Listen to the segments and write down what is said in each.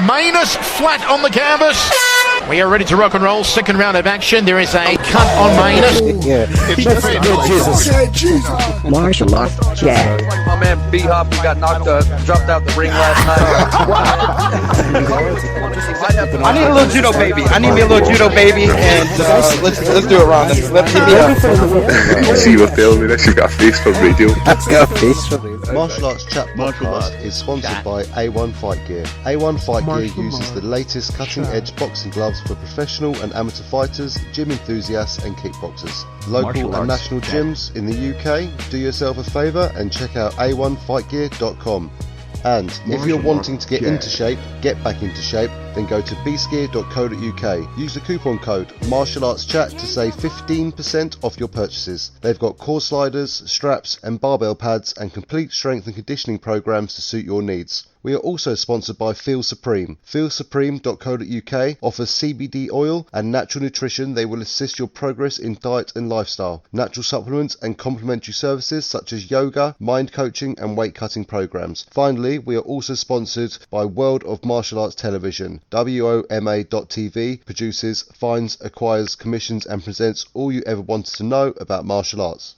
Manus flat on the canvas. We are ready to rock and roll. Second round of action. There is a cut on Manus. Yeah. Jesus. Martial arts chat. My man B-Hop got dropped out the ring last night. I need a little judo baby. I need me a little judo baby, and let's do it, Ron. Let's give me up. See you filming this. You've got a face for radio. I've got a face for radio. Martial Arts Chat Podcast is sponsored by A1 Fight Gear. A1 Fight Gear uses the latest cutting-edge boxing gloves for professional and amateur fighters, gym enthusiasts and kickboxers. Local and national gyms in the UK, do yourself a favour and check out a1fightgear.com. And if you're wanting to get into shape, get back into shape, then go to beastgear.co.uk. Use the coupon code MartialArtsChat to save 15% off your purchases. They've got core sliders, straps and barbell pads and complete strength and conditioning programs to suit your needs. We are also sponsored by Feel Supreme. FeelSupreme.co.uk offers CBD oil and natural nutrition. They will assist your progress in diet and lifestyle. Natural supplements and complementary services such as yoga, mind coaching and weight cutting programs. Finally, we are also sponsored by World of Martial Arts Television. WOMA.tv produces, finds, acquires, commissions and presents all you ever wanted to know about martial arts.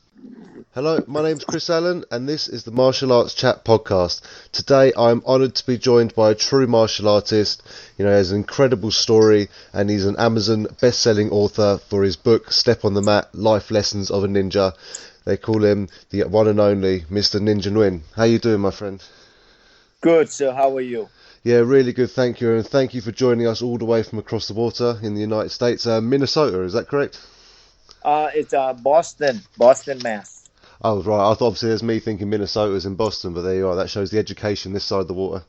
Hello, my name's Chris Allen and this is the Martial Arts Chat Podcast. Today I'm honoured to be joined by a true martial artist. You know, he has an incredible story and he's an Amazon best-selling author for his book Step on the Mat, Life Lessons of a Ninja. They call him the one and only Mr. Ninja Nguyen. How you doing, my friend? Good, sir. How are you? Yeah, really good, thank you. And thank you for joining us all the way from across the water in the United States. Minnesota, is that correct? It's Boston, Mass. Oh, right. I thought obviously there's me thinking Minnesota is in Boston, but there you are. That shows the education this side of the water.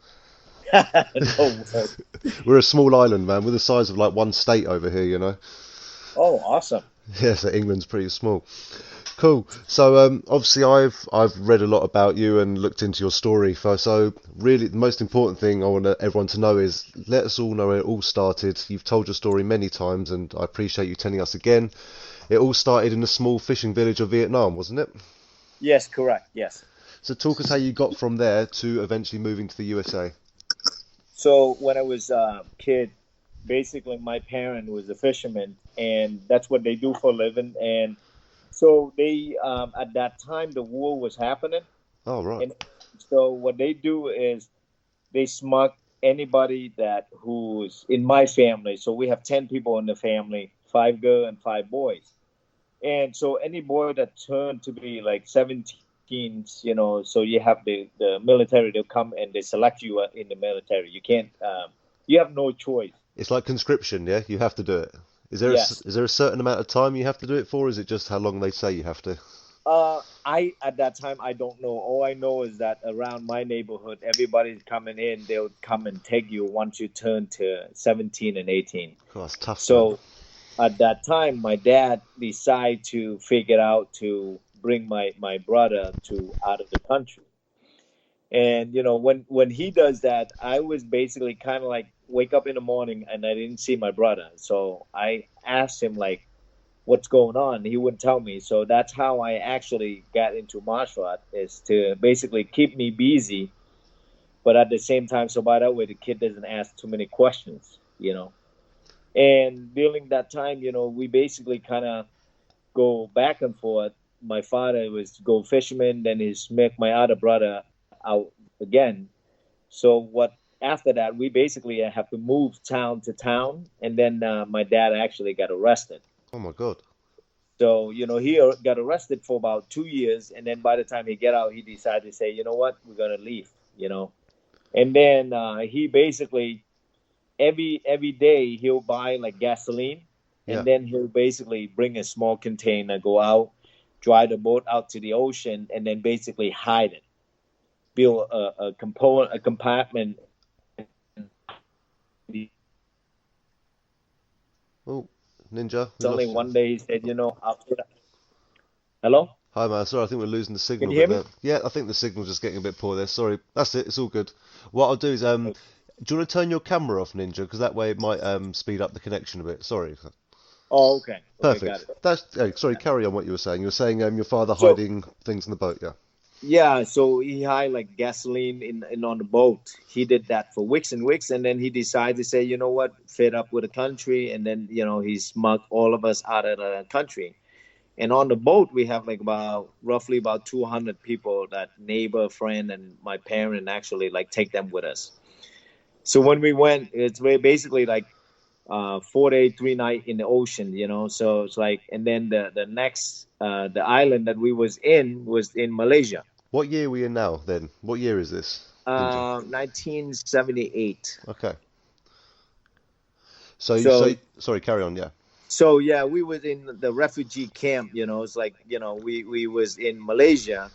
No. We're a small island, man. We're the size of like one state over here, you know. Oh, awesome. Yeah, so England's pretty small. Cool. So obviously I've read a lot about you and looked into your story. So really the most important thing I want everyone to know is let us all know where it all started. You've told your story many times and I appreciate you telling us again. It all started in a small fishing village of Vietnam, wasn't it? Yes, correct. Yes. So talk us how you got from there to eventually moving to the USA. So when I was a kid, basically my parent was a fisherman and that's what they do for a living. And so they, at that time, the war was happening. Oh, right. And so what they do is they smuggle anybody who's in my family. So we have 10 people in the family, 5 girls and 5 boys. And so any boy that turned to be like 17, you know, so you have the military, they'll come and they select you in the military. You can't, you have no choice. It's like conscription, yeah? You have to do it. Is there a certain amount of time you have to do it for, or is it just how long they say you have to? At that time, I don't know. All I know is that around my neighborhood, everybody's coming in. They'll come and take you once you turn to 17 and 18. Oh, that's tough. So man. At that time, my dad decided to figure out to bring my brother out of the country. And, you know, when he does that, I was basically kind of like wake up in the morning and I didn't see my brother. So I asked him, like, what's going on? He wouldn't tell me. So that's how I actually got into martial art, is to basically keep me busy. But at the same time, so by that way, the kid doesn't ask too many questions, you know. And during that time, you know, we basically kind of go back and forth. My father was go fisherman, then he's make my other brother out again. So after that, we basically have to move town to town. And then my dad actually got arrested. Oh, my God. So, you know, he got arrested for about 2 years. And then by the time he get out, he decided to say, you know what, we're going to leave, you know. And then he basically, every day he'll buy like gasoline. And then he'll basically bring a small container, go out, drive the boat out to the ocean, and then basically hide it. Build a compartment. Oh, Ninja. It's only one day he said, you know, after that. Hello? Hi, man. Sorry, I think we're losing the signal. Can you hear me? Yeah, I think the signal's just getting a bit poor there. Sorry. That's it. It's all good. What I'll do is, do you want to turn your camera off, Ninja? Because that way it might speed up the connection a bit. Sorry. Oh, okay. Perfect. Okay, got it. Sorry, carry on what you were saying. You were saying your father hiding things in the boat, yeah? Yeah, so he had like gasoline in on the boat. He did that for weeks and weeks, and then he decided to say, you know what, fed up with the country, and then he smugged all of us out of the country. And on the boat, we have like about roughly about 200 people, that neighbor, friend, and my parent actually like take them with us. So when we went, it's basically like 4 day, 3 night in the ocean. So it's like, and then the next the island that we was in Malaysia. What year were you in now then? What year is this, Ninja? 1978. Okay. So So sorry, carry on. Yeah. so yeah, we was in the refugee camp. It's like we was in Malaysia,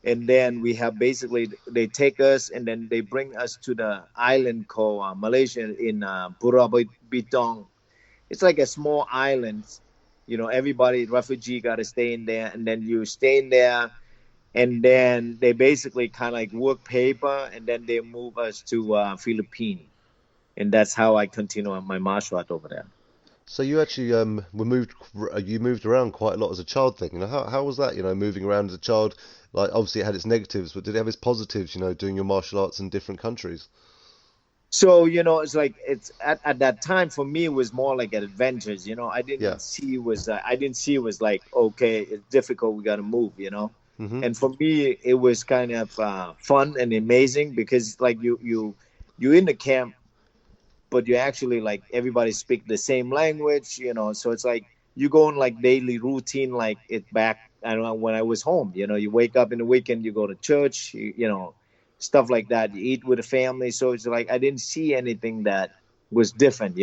and then we have basically they take us and then they bring us to the island called Malaysia in Pulau Bitong. It's like a small island. Everybody refugee got to stay in there, and then you stay in there, and then they basically kind of like work paper, and then they move us to Philippines, and that's how I continue on my martial art over there. So you actually you moved around quite a lot as a child thing. How was that? Moving around as a child. Like obviously it had its negatives, but did it have its positives? Doing your martial arts in different countries. So it's like it's at that time for me it was more like an adventures. Yeah. I didn't see it was like, okay, it's difficult, we got to move. Mhm. And for me it was kind of fun and amazing, because like you in the camp, but you actually like everybody speak the same language. So it's like you go in like daily routine, like it back, I don't know, when I was home. You wake up in the weekend, you go to church, stuff like that, you eat with the family. So it's like I didn't see anything that was different.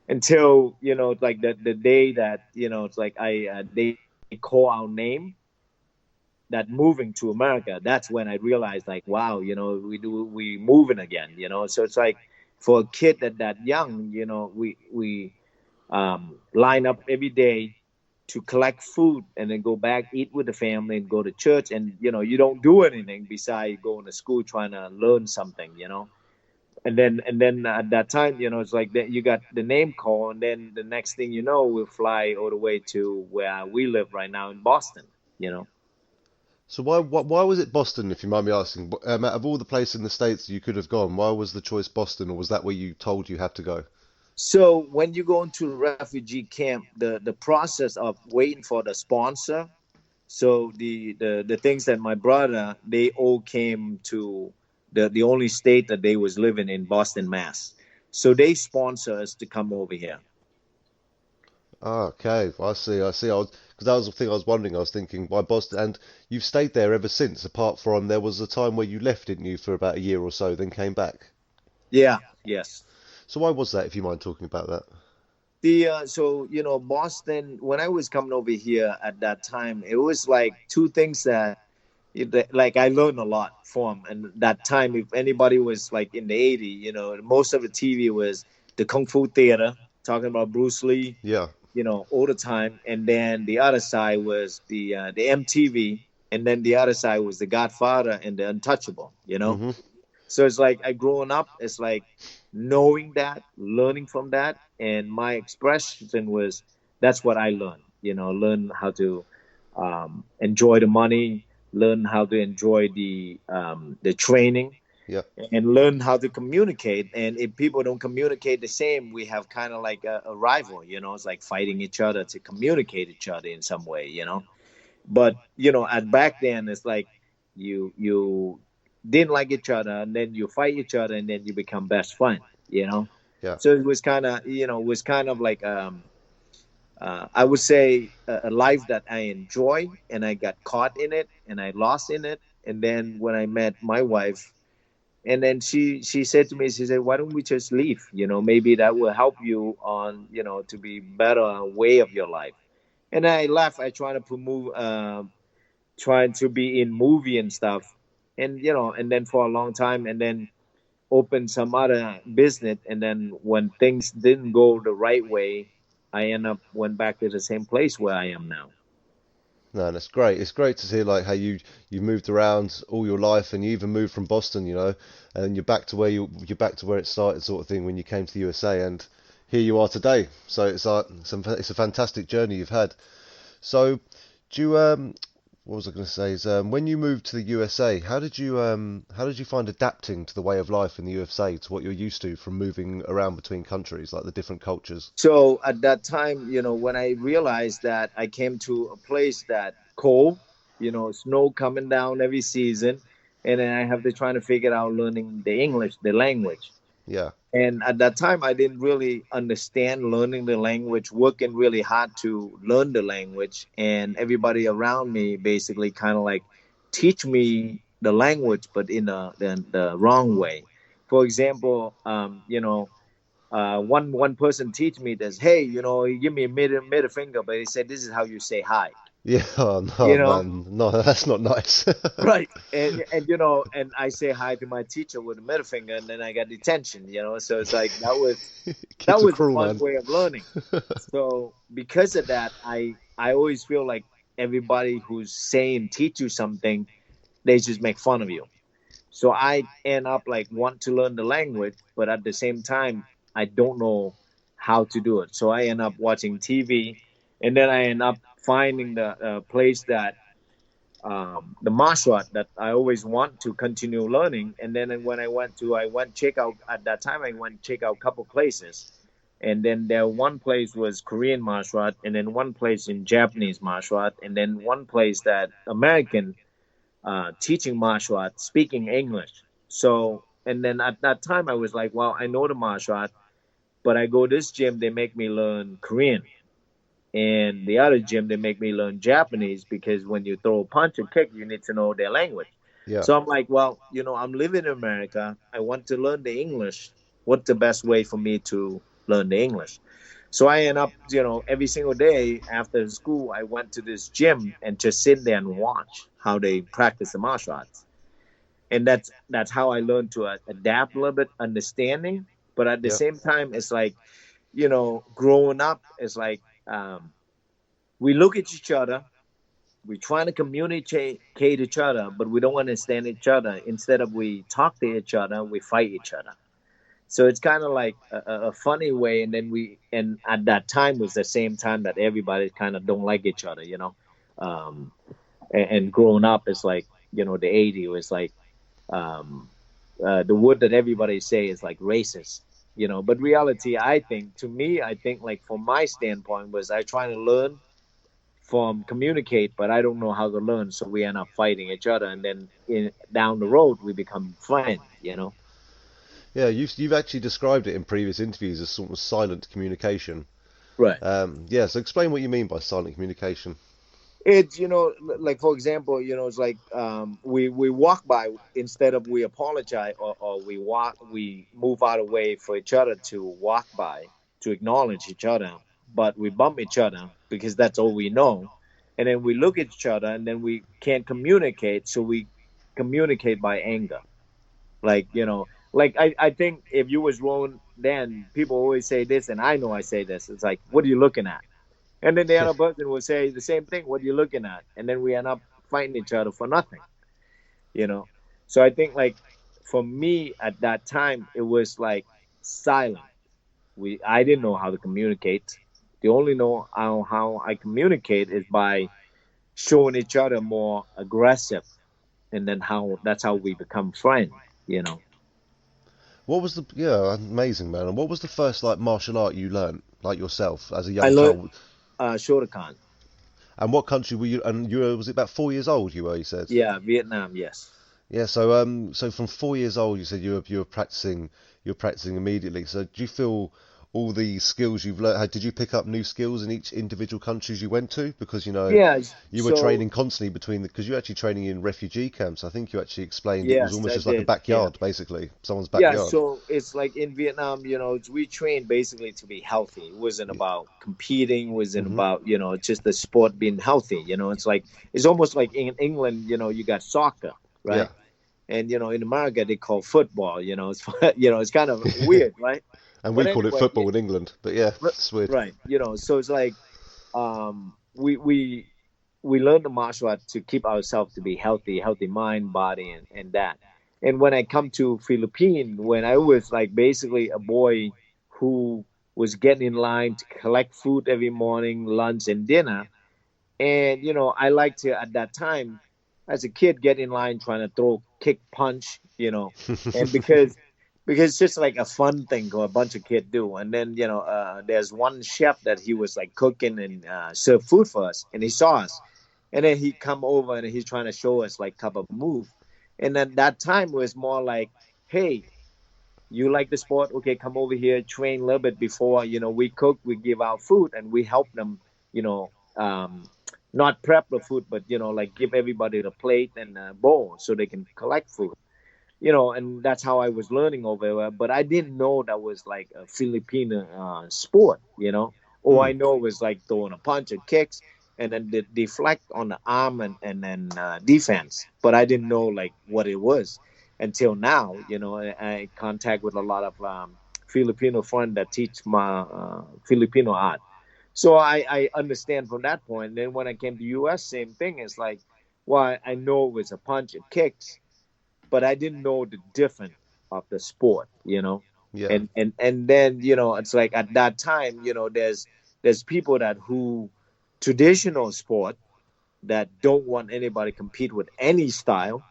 Until like the day that it's like I they call our name, that moving to America, that's when I realized like, wow, we moving again. So it's like for a kid that young, we line up every day to collect food and then go back, eat with the family, and go to church. And you don't do anything besides going to school trying to learn something. And then at that time, it's like that you got the name call, and then the next thing you know, we'll fly all the way to where we live right now in Boston. So why was it Boston, if you mind me asking? Out of all the places in the States you could have gone, why was the choice Boston, or was that where you told you had to go? So when you go into refugee camp, the process of waiting for the sponsor. So the things that my brother, they all came to the only state that they was living in, Boston, Mass. So they sponsor us to come over here. Ah, okay, I see. Because that was the thing I was wondering. I was thinking, why Boston? And you've stayed there ever since. Apart from there was a time where you left, didn't you, for about a year or so, then came back. Yeah, yes. So why was that, if you mind talking about that? So Boston. When I was coming over here at that time, it was like two things that like I learned a lot from. And that time, if anybody was like in the '80s, most of the TV was the Kung Fu theater, talking about Bruce Lee, Yeah. all the time. And then the other side was the MTV, and then the other side was the Godfather and the Untouchable. Hmm. So it's like I growing up, it's like knowing that, learning from that, and my expression was that's what I learned. Learn how to enjoy the money, learn how to enjoy the training, Yeah. and learn how to communicate. And if people don't communicate the same, we have kind of like a rival. It's like fighting each other to communicate each other in some way. But at back then, it's like you didn't like each other, and then you fight each other, and then you become best friend. Yeah. So it was kind of like I would say a life that I enjoy, and I got caught in it, and I lost in it. And then when I met my wife, and then she said to me, she said, why don't we just leave? Maybe that will help you on to be better way of your life. And I left. I try to promote trying to be in movie and stuff, and then for a long time, and then open some other business. And then when things didn't go the right way, I end up went back to the same place where I am now. No, that's great. It's great to see like how you moved around all your life, and you even moved from Boston, and you're back to where you're back to where it started, sort of thing, when you came to the USA, and here you are today. So it's a fantastic journey you've had. So do you what was I going to say? Is when you moved to the USA, how did you find adapting to the way of life in the USA to what you're used to from moving around between countries, like the different cultures? So at that time, when I realized that I came to a place that cold, snow coming down every season, and then I have to try to figure out learning the English, the language. Yeah, And at that time, I didn't really understand learning the language, working really hard to learn the language. And everybody around me basically kind of like teach me the language, but in the wrong way. For example, one person teach me this. Hey, he give me a middle finger, but he said this is how you say hi. yeah. Oh no, You know, man, no, that's not nice. right? And I say hi to my teacher with a middle finger, and then I got detention. So it's like that Kids are was cruel, one man. way of learning. So because of that, I always feel like everybody who's saying teach you something, they just make fun of you. So I end up like want to learn the language, but at the same time, I don't know how to do it. So I end up watching TV, and then I end up finding the place that the martial art that I always want to continue learning. And then when I went check out at that time. I went check out a couple places, and then there one place was Korean martial art, and then one place in Japanese martial art, and then one place that American teaching martial art, speaking English. So, and then at that time, I was like, well, I know the martial art, but I go this gym, they make me learn Korean. And the other gym, they make me learn Japanese because when you throw a punch and kick, you need to know their language. Yeah, So I'm like, well, I'm living in America. I want to learn the English. What's the best way for me to learn the English? So I end up, every single day after school, I went to this gym and just sit there and watch how they practice the martial arts. And that's how I learned to adapt a little bit, understanding. But at the yeah. same time, it's like, growing up, it's like we look at each other, we trying to communicate each other, but we don't understand each other. Instead of we talk to each other, we fight each other. So it's kind of like a funny way. And then and at that time was the same time that everybody kind of don't like each other, Um, and growing up, it's like, the 80s was like, um, the word that everybody say is like racist, but reality, I think like from my standpoint was I trying to learn from communicate, but I don't know how to learn. So we end up fighting each other. And then down the road, we become friends. Yeah, you've actually described it in previous interviews as sort of silent communication. Right. Yeah, so explain what you mean by silent communication. It's like for example, it's like we walk by instead of we apologize, or we move out of the way for each other to walk by to acknowledge each other, but we bump each other because that's all we know, and then we look at each other and then we can't communicate, so we communicate by anger. Like like I think if you was wrong, then people always say this, and I know I say this. It's like, what are you looking at? And then the other person will say the same thing. What are you looking at? And then we end up fighting each other for nothing, you know? So I think like for me at that time, it was like silent. I didn't know how to communicate. The only know how I communicate is by showing each other more aggressive. And then that's how we become friends. What was the yeah, amazing man. And what was the first like martial art you learnt, like yourself as a I young learned child? Shotokan. And what country were you? And you were, was it about 4 years old? You were, you said. Yeah, Vietnam, yes. Yeah. So so from 4 years old, you said you were practicing immediately. So do you feel all the skills you've learnt? Did you pick up new skills in each individual countries you went to? Because Yeah, you were so training constantly between the because you're actually training in refugee camps. I think you actually explained it was yes, almost I just like a did. Yeah. backyard, basically, someone's Yeah, backyard. so it's like in Vietnam, we trained basically to be healthy. It wasn't about competing, it wasn't Hmm. about, just the sport being healthy. It's like it's almost like in England, you got soccer, Yeah. right? And in America they call football. It's it's kind of weird, right? And we But call it anyway, football in England, but yeah, it's weird. right, so it's like we learn the martial art to keep ourselves to be healthy mind, body, and that. And when I come to Philippines, when I was like basically a boy who was getting in line to collect food every morning, lunch and dinner, And I like to at that time as a kid get in line trying to throw kick punch, and because it's just like a fun thing for a bunch of kids do. And then there's one chef that he was like cooking and serve food for us, and he saw us, and then he come over and he's trying to show us like couple move. And then that time was more like, hey, you like the sport? Okay, come over here, train a little bit before, we cook, we give out food, and we help them, you know, um, not prep the food, but, like give everybody the plate and a bowl so they can collect food, and that's how I was learning over there. But I didn't know that was like a Filipino sport, All I know was like throwing a punch and kicks and then deflect on the arm and then defense. But I didn't know like what it was until now, I contact with a lot of Filipino friends that teach my Filipino art. So I understand from that point. And then when I came to US, same thing. It's like, well, I know it was a punch and kicks, but I didn't know the difference of the sport. Yeah. And then it's like at that time, there's people that who traditional sport that don't want anybody compete with any style,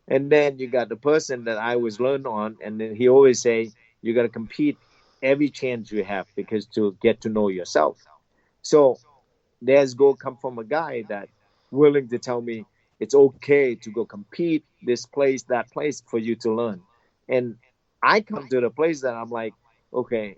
and then you got the person that I was learned on, and then he always say you got to compete every chance you have because to get to know yourself. So there's go come from a guy that willing to tell me it's okay to go compete this place, that place for you to learn. And I come to the place that I'm like, okay,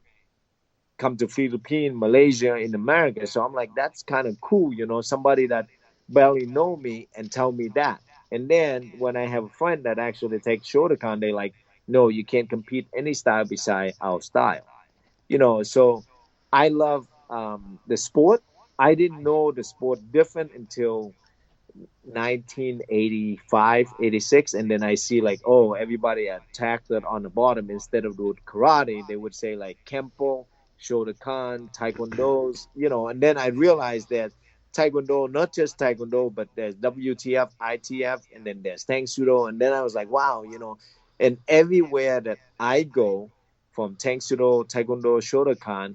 come to Philippines, Malaysia, in America. So I'm like, that's kind of cool, somebody that barely know me and tell me that. And then when I have a friend that actually takes Shotokan, they like, no, you can't compete any style beside our style. So I love the sport. I didn't know the sport different until 1985, 86, and then I see like, oh, everybody attacked it on the bottom instead of doing karate. They would say like Kempo, Shotokan, Taekwondo's, and then I realized that Taekwondo, not just Taekwondo, but there's WTF, ITF, and then there's Tang Sudo. And then I was like, wow, and everywhere that I go from Tang Sudo, Taekwondo, Shotokan,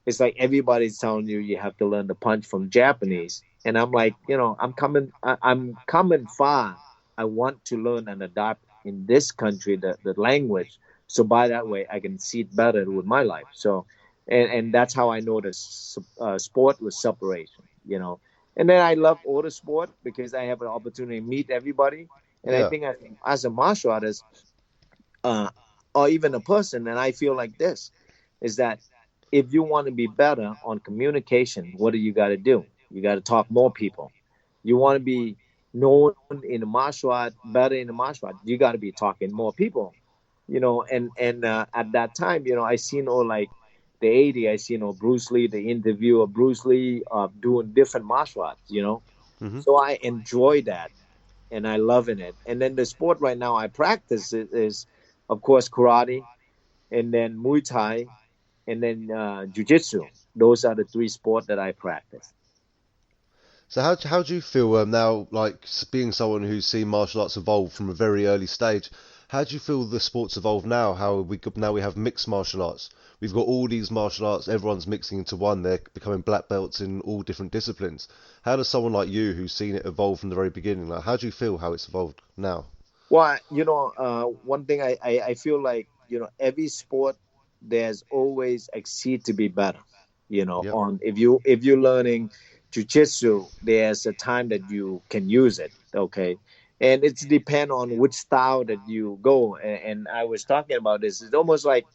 it's like everybody's telling you you have to learn the punch from Japanese. And I'm like, I'm coming far. I want to learn and adapt in this country the language. So by that way, I can see it better with my life. So, and that's how I know the sport was separation. And then I love all the sport because I have an opportunity to meet everybody. And I Yeah. think as a martial artist, uh, or even a person, and I feel like this, is that if you want to be better on communication, what do you got to do? You got to talk more people. You want to be known in the martial art, better in the martial art, you got to be talking more people. And at that time, I seen all like the 80s, I seen all Bruce Lee, the interview of Bruce Lee doing different martial arts. Hmm. So I enjoy that and I loving it. And then the sport right now I practice is of course karate, and then Muay Thai, and then Jiu-Jitsu. Those are the three sports that I practice. So how do you feel now, like being someone who's seen martial arts evolve from a very early stage? How do you feel the sports evolve now? Now we have mixed martial arts. We've got all these martial arts. Everyone's mixing into one. They're becoming black belts in all different disciplines. How does someone like you, who's seen it evolve from the very beginning, like how do you feel how it's evolved now? Well, one thing I feel like, every sport, there's always exceed to be better. Yep. On if you're learning jujitsu, there's a time that you can use it. Okay. And it's depend on which style that you go. And I was talking about this. It's almost like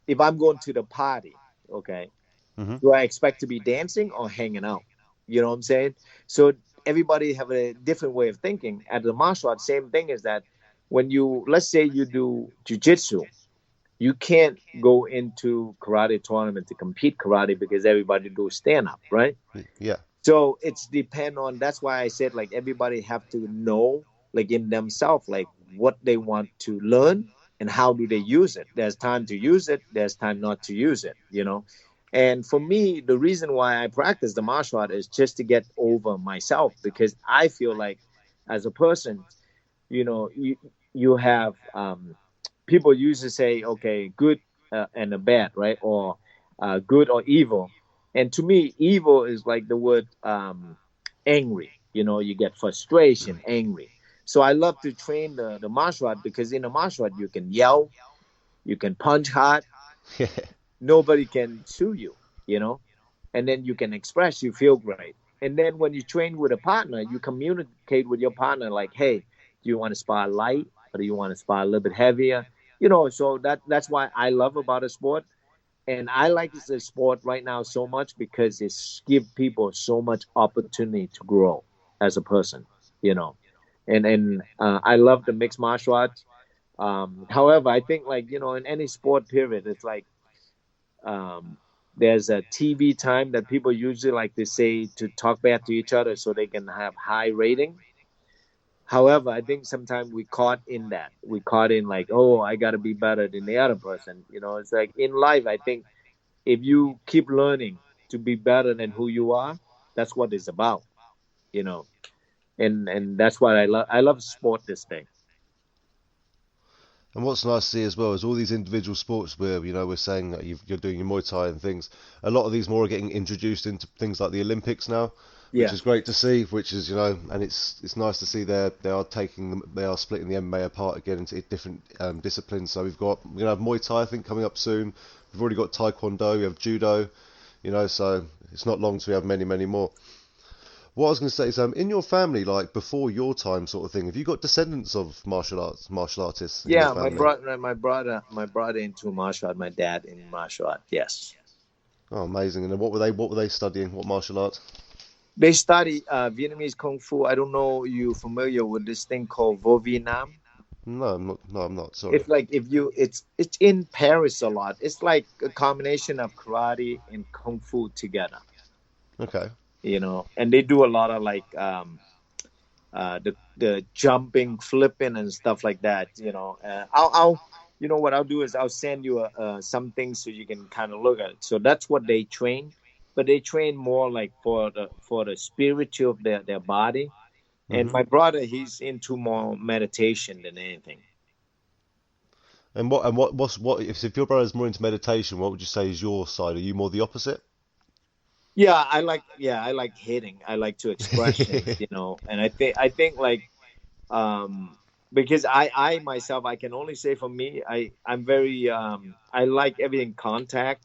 if I'm going to the party, okay, Hmm. do I expect to be dancing or hanging out? You know what I'm saying? So everybody have a different way of thinking. At the martial arts, same thing is that when let's say you do jujitsu, you can't go into karate tournament to compete karate because everybody do stand up, right? Yeah. So it's depend on. That's why I said like everybody have to know like in themselves like what they want to learn and how do they use it. There's time to use it. There's time not to use it. And for me, the reason why I practice the martial art is just to get over myself because I feel like as a person, you have people used to say, okay, good and a bad, right? Or good or evil. And to me, evil is like the word angry. You get frustration, angry. So I love to train the martial art, because in a martial art you can yell, you can punch hard, Yeah. nobody can sue you, and then you can express, you feel great. And then when you train with a partner, you communicate with your partner like, hey, do you want to spar light, or do you want to spar a little bit heavier? So that's why I love about a sport. And I like this sport right now so much because it's give people so much opportunity to grow as a person, you know. And I love the mixed martial arts. However, I think, like, in any sport period, it's like, um, there's a TV time that people usually like to say to talk back to each other so they can have high rating. However, I think sometimes we caught in that. We caught in like, oh, I got to be better than the other person. It's like in life, I think if you keep learning to be better than who you are, that's what it's about, you know. And that's what I love. I love sport this thing. And what's nice to see as well is all these individual sports where, we're saying that you're doing your Muay Thai and things. A lot of these more are getting introduced into things like the Olympics now, which Yeah. is great to see. Which is, and it's nice to see they are splitting the MMA apart again into different disciplines. So we're gonna have Muay Thai, I think, coming up soon. We've already got Taekwondo, we have Judo, so it's not long till we have many, many more. What I was going to say is, in your family, like before your time, sort of thing, have you got descendants of martial artists in your Yeah, my family? brother, my brother into martial art, my dad in martial art. Yes, Oh, amazing! And then what were they studying? What martial arts? they study Vietnamese kung fu. I don't know you familiar with this thing called Vo Vietnam. No, I'm not. No, I'm not. Sorry. It's like, it's in Paris a lot. It's like a combination of karate and kung fu together. Okay. And they do a lot of like, the jumping, flipping, and stuff like that. I'll what I'll do is I'll send you some things so you can kind of look at it. So that's what they train, but they train more like for the spiritual of their body. And Mhm. my brother, he's into more meditation than anything. And what if your brother's more into meditation? What would you say is your side? Are you more the opposite? Yeah, I like hitting. I like to express things. And I think like, um because I myself, I can only say for me, I'm very, I like everything contact.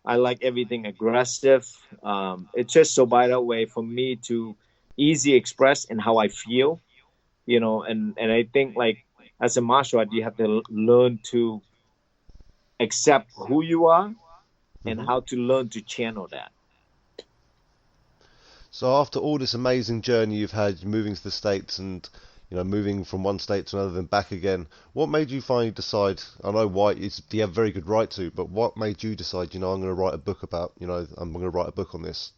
I like everything aggressive. It's just so by that way for me to easy express in how I feel. And I think like, as a martial art, you have to learn to accept who you are, and Mhm. how to learn to channel that. So after all this amazing journey you've had, moving to the States and moving from one state to another, then back again, what made you finally decide? I know why you have a very good right to, but what made you decide? I'm going to write a book about. I'm going to write a book on this.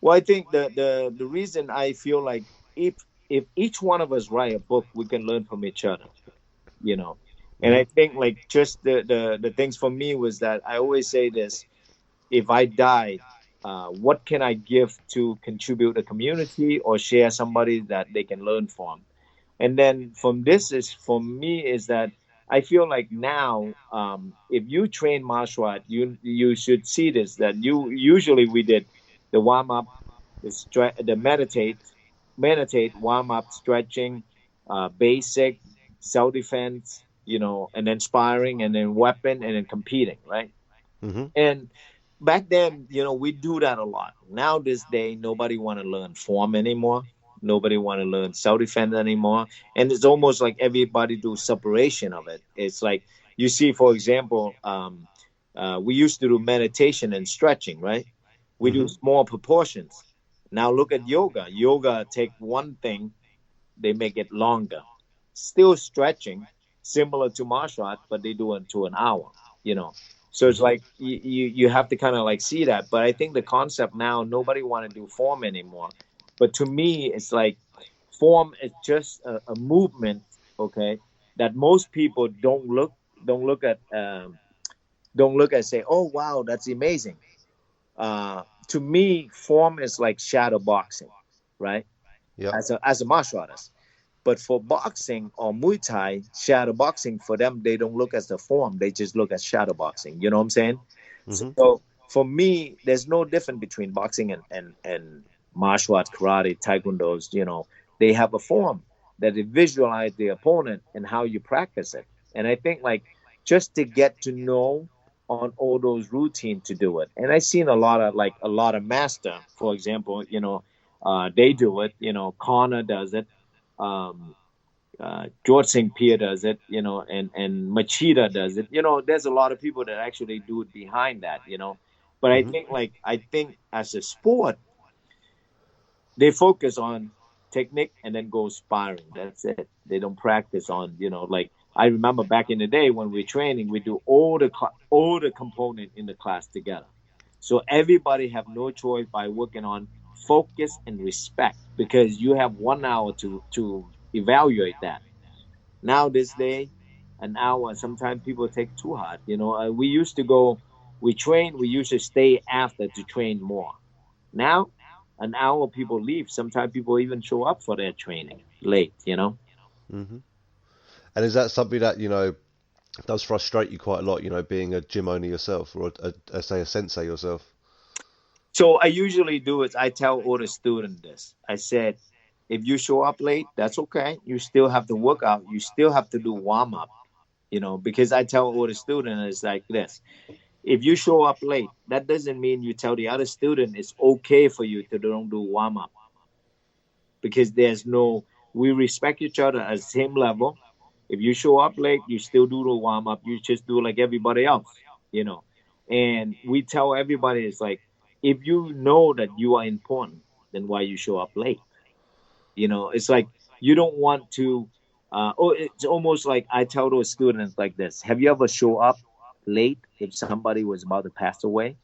Well, I think the reason I feel like, if each one of us write a book, we can learn from each other. You know, and I Mhm. think like, just the things for me was that I always say this: if I die, what can I give to contribute the community or share somebody that they can learn from? And then from this is for me is that I feel like now, if you train martial art, you should see this, that you usually we did the warm up, the meditate, warm up, stretching, basic, self defense, and then sparring, and then weapon, and then competing, right? Mhm. And back then, we do that a lot. Now this day, nobody want to learn form anymore. Nobody want to learn self defense anymore. And it's almost like everybody do separation of it. It's like, you see, for example, we used to do meditation and stretching, right? We do Mhm. small proportions. Now look at yoga. Yoga take one thing, they make it longer. Still stretching, similar to martial art, but they do it to an hour, you know. So it's Mhm. like, you have to kind of like see that. But I think the concept now, nobody want to do form anymore. But to me, it's like, form is just a movement, okay, that most people don't look at, don't look at, say, oh wow, that's amazing. To me, form is like shadow boxing, right? Yep. As a martial artist. But for boxing or Muay Thai, shadow boxing, for them, they don't look at the form. They just look at shadow boxing. You know what I'm saying? Mhm. So for me, there's no difference between boxing and martial arts, karate, taekwondo's, they have a form that they visualize the opponent and how you practice it. And I think like just to get to know on all those routine to do it. And I've seen a lot of master, for example, they do it, Connor does it. Um, George St. Pierre does it, and Machida does it. There's a lot of people that actually do it behind that. But I think as a sport, they focus on technique and then go sparring. That's it. They don't practice on, like I remember back in the day when we're training, we do all the component in the class together. So everybody have no choice by working on focus and respect because you have 1 hour to evaluate that. Now this day, an hour. Sometimes people take too hard. We used to go, we train. We used to stay after to train more. Now, an hour people leave. Sometimes people even show up for their training late. Hmm. And is that something that, does frustrate you quite a lot, being a gym owner yourself or say a sensei yourself? So I usually do is I tell all the students this. I said, if you show up late, that's okay. You still have to work out. You still have to do warm up. Because I tell all the students it's like this. If you show up late, that doesn't mean you tell the other student it's okay for you to don't do warm up. Because we respect each other at the same level. If you show up late, you still do the warm up. You just do like everybody else. And we tell everybody it's like, if you know that you are important, then why you show up late? It's like you don't want to. It's almost like I tell those students like this: have you ever show up late if somebody was about to pass away?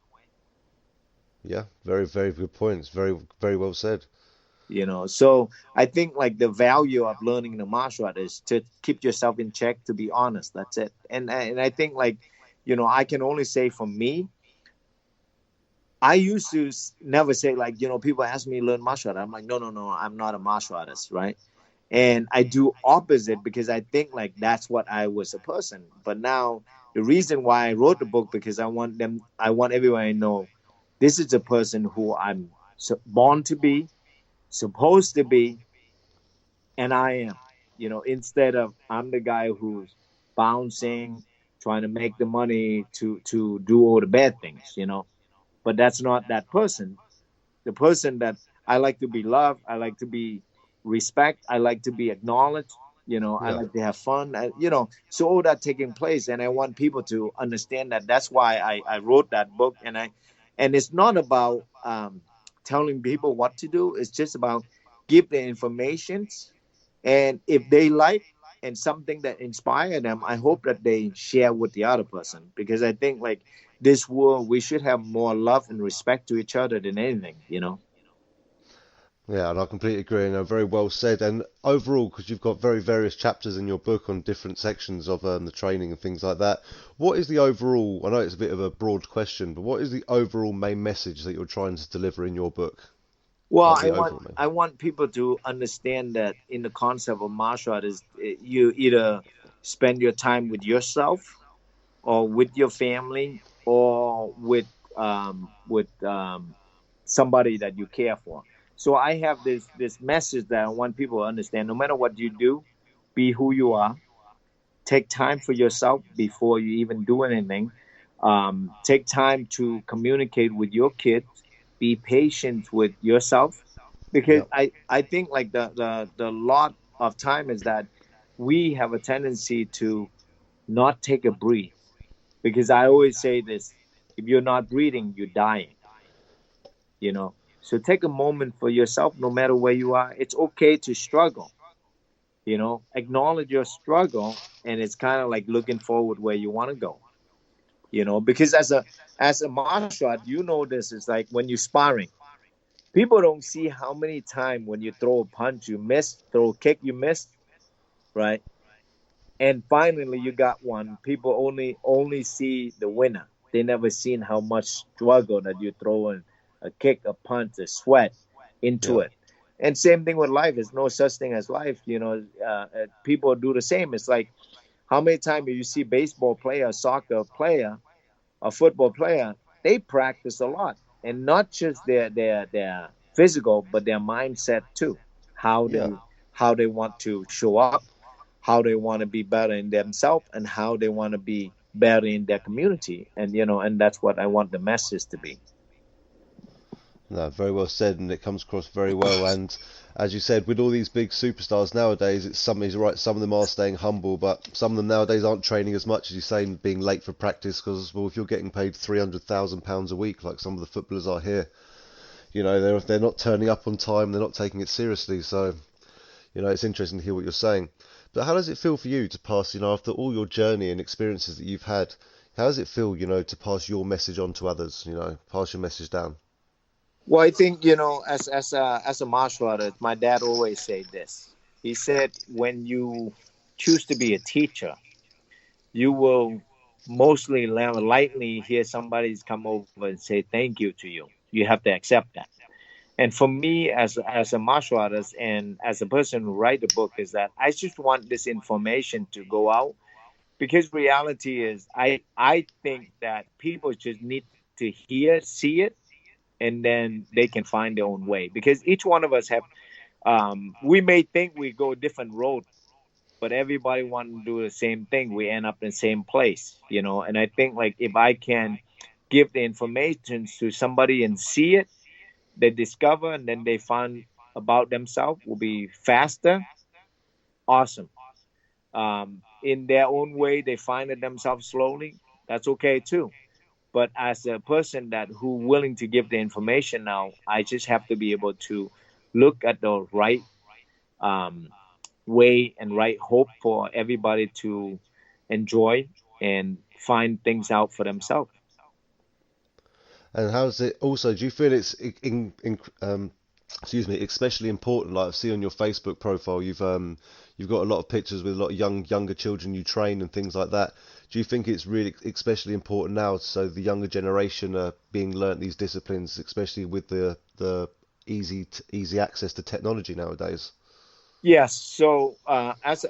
Yeah, very, very good points. Very, very well said. So I think like the value of learning the martial art is to keep yourself in check, to be honest. That's it. And I think like, I can only say for me, I used to never say like, people ask me to learn martial art. I'm like, no, I'm not a martial artist, right? And I do opposite because I think like that's what I was a person. But now the reason why I wrote the book, because I want everyone to know this is a person who I'm born to be, supposed to be, and I am. Instead of I'm the guy who's bouncing, trying to make the money to do all the bad things. But that's not that person. The person that I like to be loved, I like to be respect, I like to be acknowledged. I Yeah. like to have fun. So all that taking place, and I want people to understand that. That's why I wrote that book, and it's not about telling people what to do. It's just about give the information, and if they like and something that inspire them, I hope that they share with the other person, because I think like this world we should have more love and respect to each other than anything. Yeah, and I completely agree, and very well said. And overall, because you've got very various chapters in your book on different sections of the training and things like that, what is the overall, I know it's a bit of a broad question, but what is the overall main message that you're trying to deliver in your book? Well, Like the overall main. I want people to understand that in the concept of martial art is you either spend your time with yourself or with your family or with somebody that you care for. So I have this message that I want people to understand. No matter what you do, be who you are. Take time for yourself before you even do anything. Take time to communicate with your kids. Be patient with yourself, because Yeah, I think like the lot of time is that we have a tendency to not take a breath, because I always say this: if you're not breathing, you're dying. So take a moment for yourself, no matter where you are. It's okay to struggle. Acknowledge your struggle, and it's kind of like looking forward where you want to go. Because as a martial art, this is like when you're sparring. People don't see how many times when you throw a punch you miss, throw a kick you miss, right? And finally you got one. People only see the winner. They never seen how much struggle that you throw in a kick, a punch, a sweat yeah, into it. And same thing with life. There's no such thing as life. People do the same. It's like how many times you see baseball player, soccer player, a football player, they practice a lot, and not just their physical, but their mindset too. How Yeah. they how they want to show up, how they want to be better in themselves, and how they want to be better in their community. And and that's what I want the message to be. No, very well said, and it comes across very well. And as you said, with all these big superstars nowadays, he's right. Some of them are staying humble, but some of them nowadays aren't training as much as you say, being late for practice. Because well, if you're getting paid £300,000 a week, like some of the footballers are here, they're not turning up on time. They're not taking it seriously. So it's interesting to hear what you're saying. But how does it feel for you to pass, after all your journey and experiences that you've had? How does it feel, to pass your message on to others? Pass your message down. Well, I think as a martial artist, my dad always said this. He said, when you choose to be a teacher, you will mostly lightly hear somebody's come over and say thank you to you. You have to accept that. And for me, as a martial artist and as a person who write the book, is that I just want this information to go out, because reality is, I think that people just need to see it, and then they can find their own way. Because each one of us have, we may think we go a different road, but everybody want to do the same thing. We end up in the same place. And I think, like, if I can give the information to somebody and see it, they discover, and then they find about themselves, will be faster. Awesome. In their own way, they find it themselves slowly. That's okay too. But as a person that who willing to give the information now, I just have to be able to look at the right um, way and right hope for everybody to enjoy and find things out for themselves. And how's it also, do you feel it's excuse me, especially important, like I see on your Facebook profile, you've got a lot of pictures with a lot of younger children you train and things like that. Do you think it's really especially important now, so the younger generation are being learnt these disciplines, especially with the easy access to technology nowadays? Yes. So as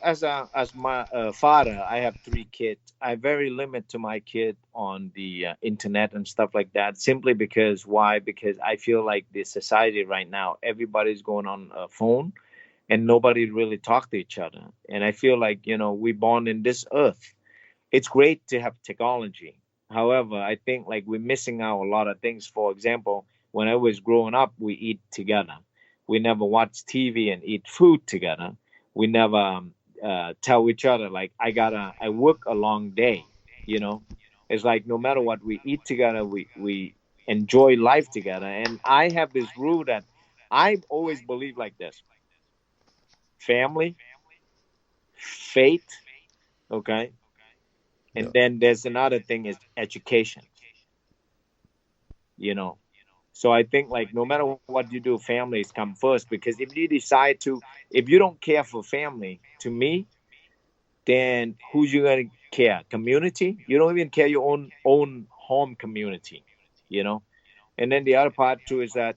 my father, I have three kids. I very limit to my kid on the internet and stuff like that. Simply because why? Because I feel like the society right now, everybody's going on a phone, and nobody really talk to each other. And I feel like we born in this earth. It's great to have technology. However, I think like we're missing out a lot of things. For example, when I was growing up, we eat together. We never watch TV and eat food together. We never tell each other like I work a long day. You know, it's like no matter what, we eat together. We enjoy life together. And I have this rule that I always believe like this: family, faith, okay, Yeah. and then there's another thing is education. You know, so I think like no matter what you do, families come first. Because if you don't care for family, to me, then who's you gonna care? Community? You don't even care your own home community, you know. And then the other part too is that,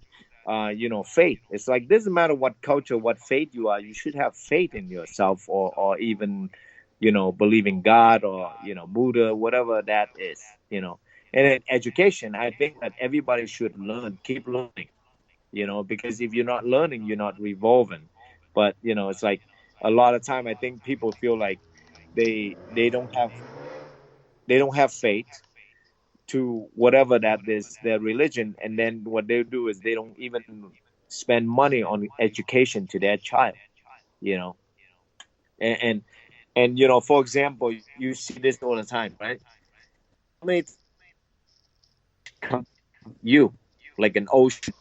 faith. It's like doesn't matter what culture, what faith you are, you should have faith in yourself, or even, believe in God, or Buddha, whatever that is, you know. And then education, I think that everybody should keep learning, because if you're not learning, you're not revolving. But it's like a lot of time I think people feel like they don't have faith to whatever that is their religion, and then what they do is they don't even spend money on education to their child, you know. And for example, you see this all the time, right? How many come you like an ocean,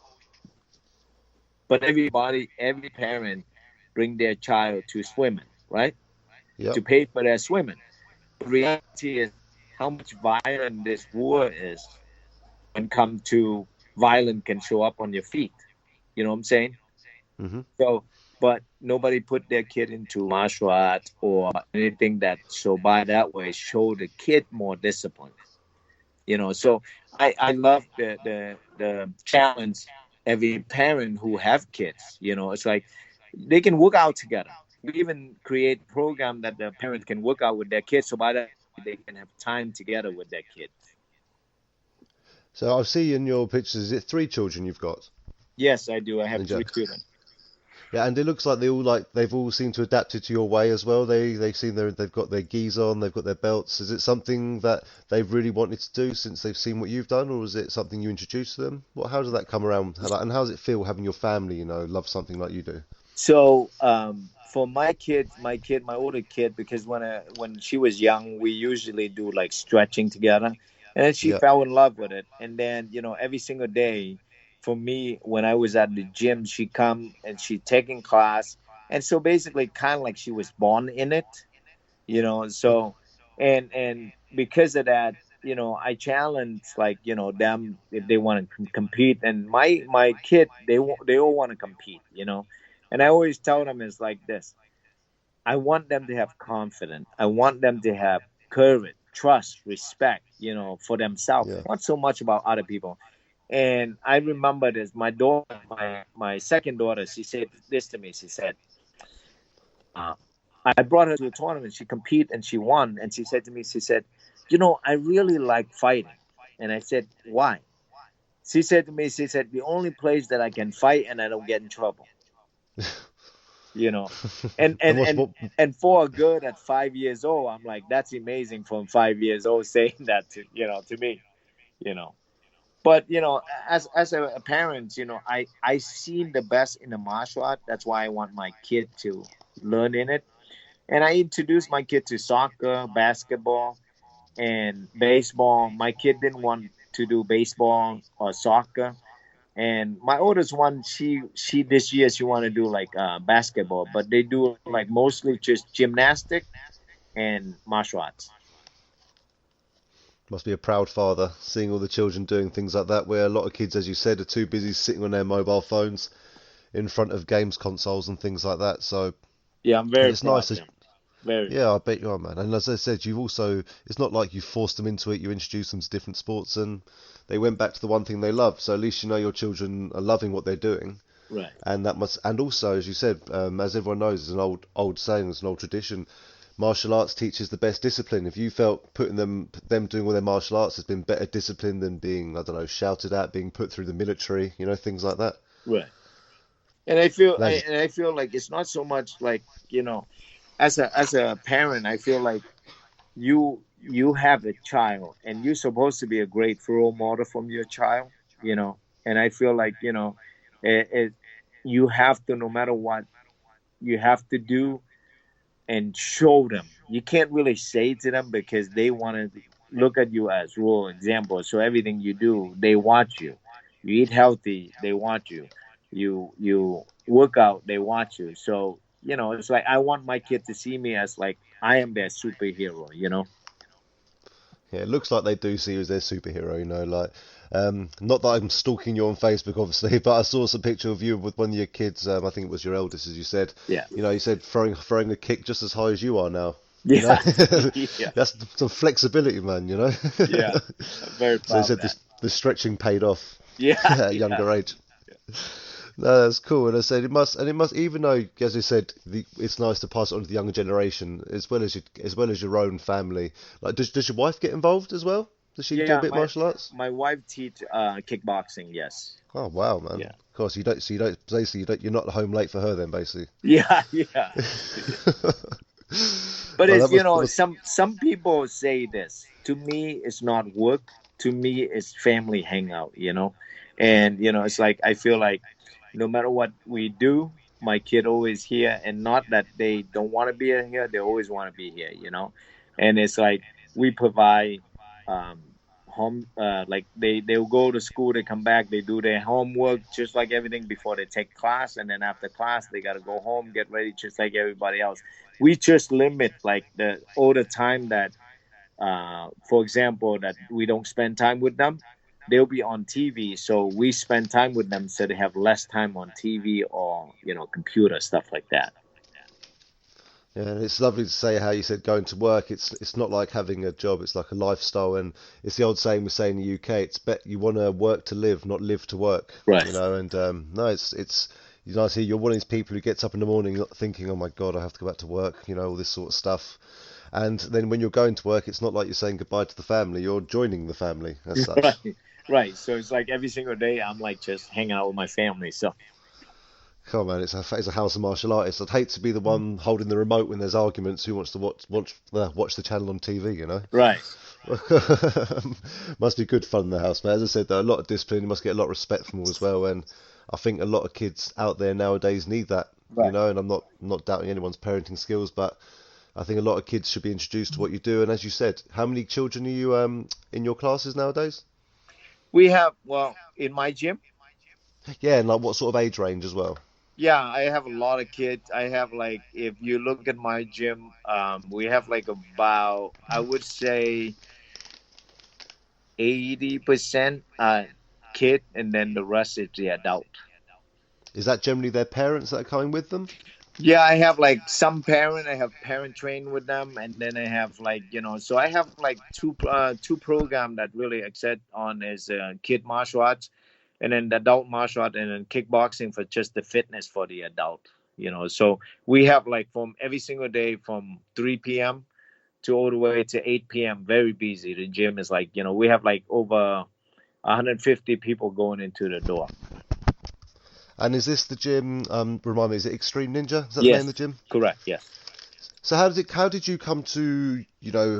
but every parent bring their child to swimming, right? Yep. To pay for their swimming. The reality is how much violent this war is. When it comes to violence can show up on your feet. You know what I'm saying? Mhm. So, but nobody put their kid into martial arts or anything that so by that way show the kid more discipline. So I love the challenge every parent who have kids. It's like they can work out together. We even create a program that the parents can work out with their kids, so by that they can have time together with their kids. So I see in your pictures, is it three children you've got? Yes, I do. I have Enjoy. 3 children. Yeah, and it looks like they've all seemed to adapt it to your way as well. They've got their gis on, they've got their belts. Is it something that they've really wanted to do since they've seen what you've done, or is it something you introduced to them? How does that come around? And how does it feel having your family, love something like you do? So for my older kid, because when she was young, we usually do like stretching together, and then she Yeah, fell in love with it. And then every single day, for me, when I was at the gym, she come and she taking class, and so basically, kind of like she was born in it, So, and because of that, I challenge like them if they want to compete, and my kid they all want to compete. And I always tell them it's like this: I want them to have confidence. I want them to have courage, trust, respect, for themselves, yeah. not so much about other people. And I remember this. My daughter, my second daughter, she said this to me. She said, uh, I brought her to a tournament. She competed and she won. And she said to me, she said, I really like fighting. And I said, why? She said to me, she said, the only place that I can fight and I don't get in trouble. you know and And and and and for a girl at 5 years old, I'm like, that's amazing from 5 years old saying that to me. you know but as a parent, I seen the best in the martial art. That's why I want my kid to learn in it. And I introduced my kid to soccer, basketball, and baseball. My kid didn't want to do baseball or soccer, and my oldest one, she this year she want to do like basketball, but they do like mostly just gymnastic and martial arts. must be a proud father seeing all the children doing things like that, where a lot of kids, as you said, are too busy sitting on their mobile phones in front of games consoles and things like that. So Yeah, I'm very it's proud nice. of them. Very. Yeah, I bet you are, man. And as I said, it's not like you forced them into it, you introduced them to different sports and they went back to the one thing they love. So at least your children are loving what they're doing. Right. And also, as you said, as everyone knows, it's an old saying, it's an old tradition. Martial arts teaches the best discipline. If you felt putting them doing all their martial arts has been better discipline than being, I don't know, shouted at, being put through the military, things like that. Right. And I feel And as I feel like it's not so much like, as a parent, I feel like you have a child and you're supposed to be a great role model from your child, and I feel like, it, you have to, no matter what you have to do, and show them. You can't really say to them because they want to look at you as role example. So everything you do, they watch you. You eat healthy, they watch you. You work out, they watch you. So it's like I want my kid to see me as like I am their superhero. Yeah, it looks like they do see you as their superhero, like, not that I'm stalking you on Facebook, obviously, but I saw some picture of you with one of your kids, I think it was your eldest, as you said. Yeah. You said throwing a kick just as high as you are now. Yeah. Yeah. That's some flexibility, man, Yeah. I'm very So they proud said of that. the stretching paid off Yeah. at a younger age. No, that's cool. And I said it must, even though, as you said, it's nice to pass it on to the younger generation as well as your own family. Like, does your wife get involved as well? Does she do a Yeah, bit of martial arts? my wife teach kickboxing, yes. Oh wow, man. Yeah. Of course, you're not home late for her then, basically. Yeah, yeah. But Oh, it's that must, some people say this. To me, it's not work. To me, it's family hangout. And it's like I feel like no matter what we do, my kid always here, and not that they don't want to be here. They always want to be here. And it's like we provide um, home. Like they'll go to school, they come back, they do their homework just like everything before they take class, and then after class they gotta go home, get ready just like everybody else. We just limit like all the time that, for example, that we don't spend time with them. They'll be on TV, so we spend time with them so they have less time on TV or computer stuff like that. yeah, and it's lovely to say how you said going to work. It's not like having a job. It's like a lifestyle, and it's the old saying we say in the UK. It's you want to work to live, not live to work. Right. And no, it's nice to hear you're one of these people who gets up in the morning not thinking, oh my God, I have to go back to work. All this sort of stuff. And then when you're going to work, it's not like you're saying goodbye to the family, you're joining the family as such. Right, right. So it's like every single day I'm like just hanging out with my family. So Come on, man, it's a house of martial artists. I'd hate to be the one holding the remote when there's arguments who wants to watch the channel on TV, you know? right, Must be good fun in the house, man. As I said, though, a lot of discipline. You must get a lot of respect from all as well. And I think a lot of kids out there nowadays need that, you right. know. And I'm not doubting anyone's parenting skills, but I think a lot of kids should be introduced to what you do. And as you said, how many children are you in your classes nowadays? We have, well, in my gym. Yeah, and like what sort of age range as well? Yeah, I have a lot of kids. I have like, if you look at my gym, we have like about, I would say, 80% kid, and then the rest is the adult. Is that generally their parents that are coming with them? Yeah, I have like some parent. I have parent train with them, and then I have like, so I have like two program that really accept on is kid martial arts, and then the adult martial art, and then kickboxing for just the fitness for the adult. So we have like from every single day from 3 p.m. to all the way to 8 p.m. Very busy. The gym is like, we have like over 150 people going into the door. And is this the gym? Remind me, is it Extreme Ninja? Is that the name of the Yes, gym? correct. Yes. So how did you come to,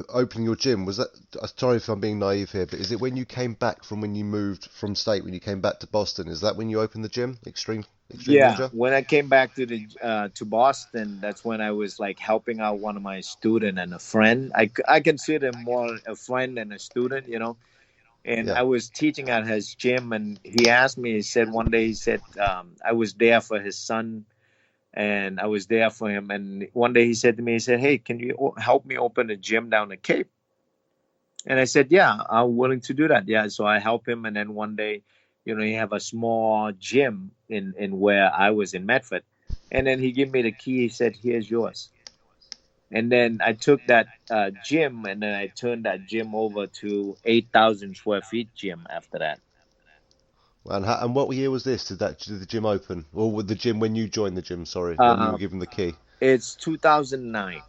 opening your gym? Was that, sorry if I'm being naive here, but is it when you came back from when you moved from state, when you came back to Boston? Is that when you opened the gym, Extreme Yeah, Ninja? when I came back to Boston, that's when I was like helping out one of my student and a friend. I consider him more a friend than a student. And Yeah. I was teaching at his gym, and he asked me. He said one day, he said, I was there for his son, and I was there for him. And one day he said to me, he said, "Hey, can you help me open a gym down the Cape?" And I said, "Yeah, I'm willing to do that." Yeah, so I help him, and then one day, he have a small gym in where I was in Medford, and then he gave me the key. He said, "Here's yours." And then I took that gym, and then I turned that gym over to 8,000 square feet gym after that. And what year was this? Did the gym open? Or with the gym when you joined the gym, sorry, when you were Um, given the key? it's 2009.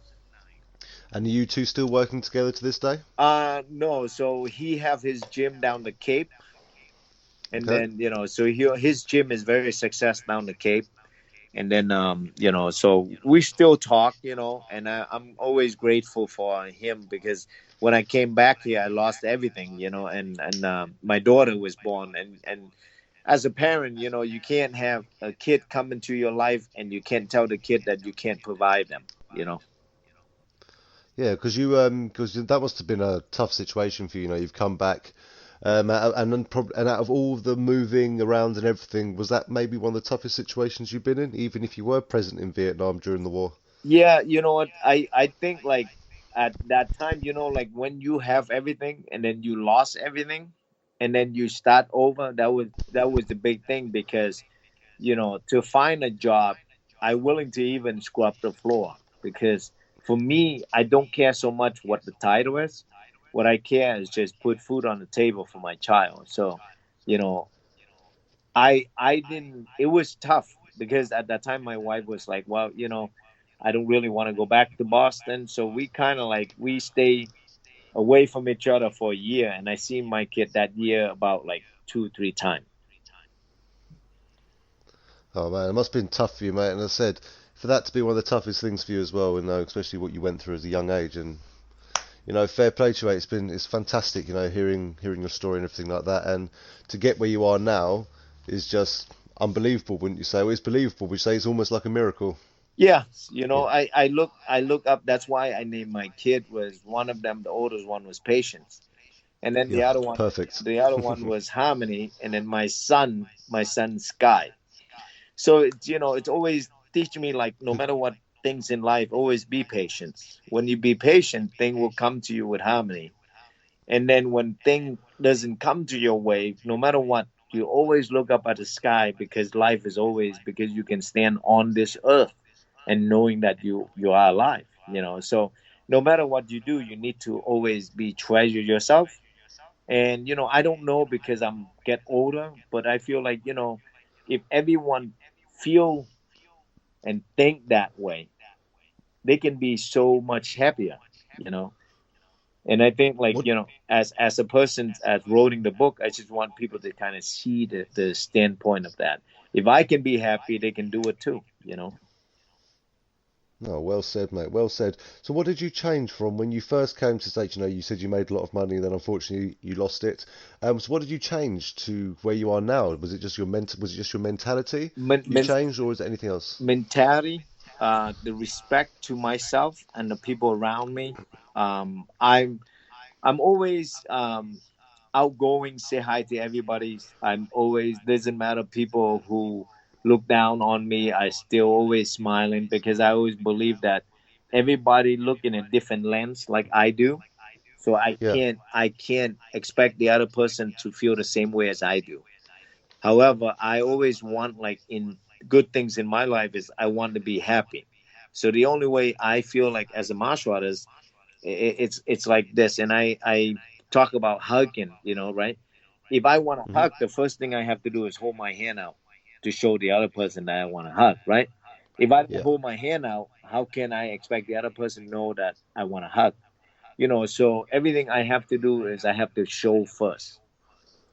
And are you two still working together to this day? No, so he have his gym down the Cape, and Okay. then so his gym is very success down the Cape. And then so we still talk, and I'm always grateful for him, because when I came back here I lost everything, and my daughter was born, and as a parent, you can't have a kid come into your life and you can't tell the kid that you can't provide them. Yeah, because that must have been a tough situation for you. You've come back, and out of all the moving around and everything, was that maybe one of the toughest situations you've been in, even if you were present in Vietnam during the war? Yeah, you know what, I think like at that time, like when you have everything and then you lost everything and then you start over, that was the big thing, because to find a job, I willing to even scrub the floor, because for me, I don't care so much what the title is. What I care is just put food on the table for my child. So, you know, I didn't. It was tough, because at that time my wife was like, "Well, I don't really want to go back to Boston." So we kind of like we stay away from each other for a year, and I see my kid that year about like 2 3 times. Oh man, it must have been tough for you, mate. And as I said, for that to be one of the toughest things for you as well, especially what you went through as a young age, and fair play to you, mate. It's fantastic, hearing your story and everything like that, and to get where you are now is just unbelievable, wouldn't you say? Well, it's believable. Would you say it's almost like a miracle? Yeah, Yeah, I look up. That's why I named my kid, was one of them. The oldest one was Patience, and then yeah, the other one, perfect. was Harmony, and then my son Sky. So it's always teaching me, like, no matter what things in life, always be patient. When you be patient, thing will come to you with harmony. And then when thing doesn't come to your way, no matter what, you always look up at the sky, because life is always, because you can stand on this earth and knowing that you are alive. So no matter what you do, you need to always be treasure yourself. And I don't know, because I'm get older, but I feel like, if everyone feel and think that way, they can be so much happier. you know. And I think, like, What? you know, as a person as writing the book, I just want people to kind of see the standpoint of that. If I can be happy, they can do it too, you know. No, well said, mate. Well said. So, what did you change from when you first came to stage? You know, you said you made a lot of money, then unfortunately you lost it. So, what did you change to where you are now? Was it just your Was it just your mentality Men, you men, changed, or is it anything else? mentality, the respect to myself and the people around me. I'm always outgoing, say hi to everybody. I'm always, doesn't matter people who look down on me, I still always smiling, because I always believe that everybody look in a different lens like I do. So Yeah, I can't expect the other person to feel the same way as I do. However, I always want, like, in good things in my life, is I want to be happy. So the only way I feel like as a martial artist, it's like this. And I talk about hugging, you know, right? If I want to hmm, hug, the first thing I have to do is hold my hand out to show the other person that I want to hug, right? If I don't yeah. hold my hand out, how can I expect the other person to know that I want to hug? You know, so everything I have to do is I have to show first.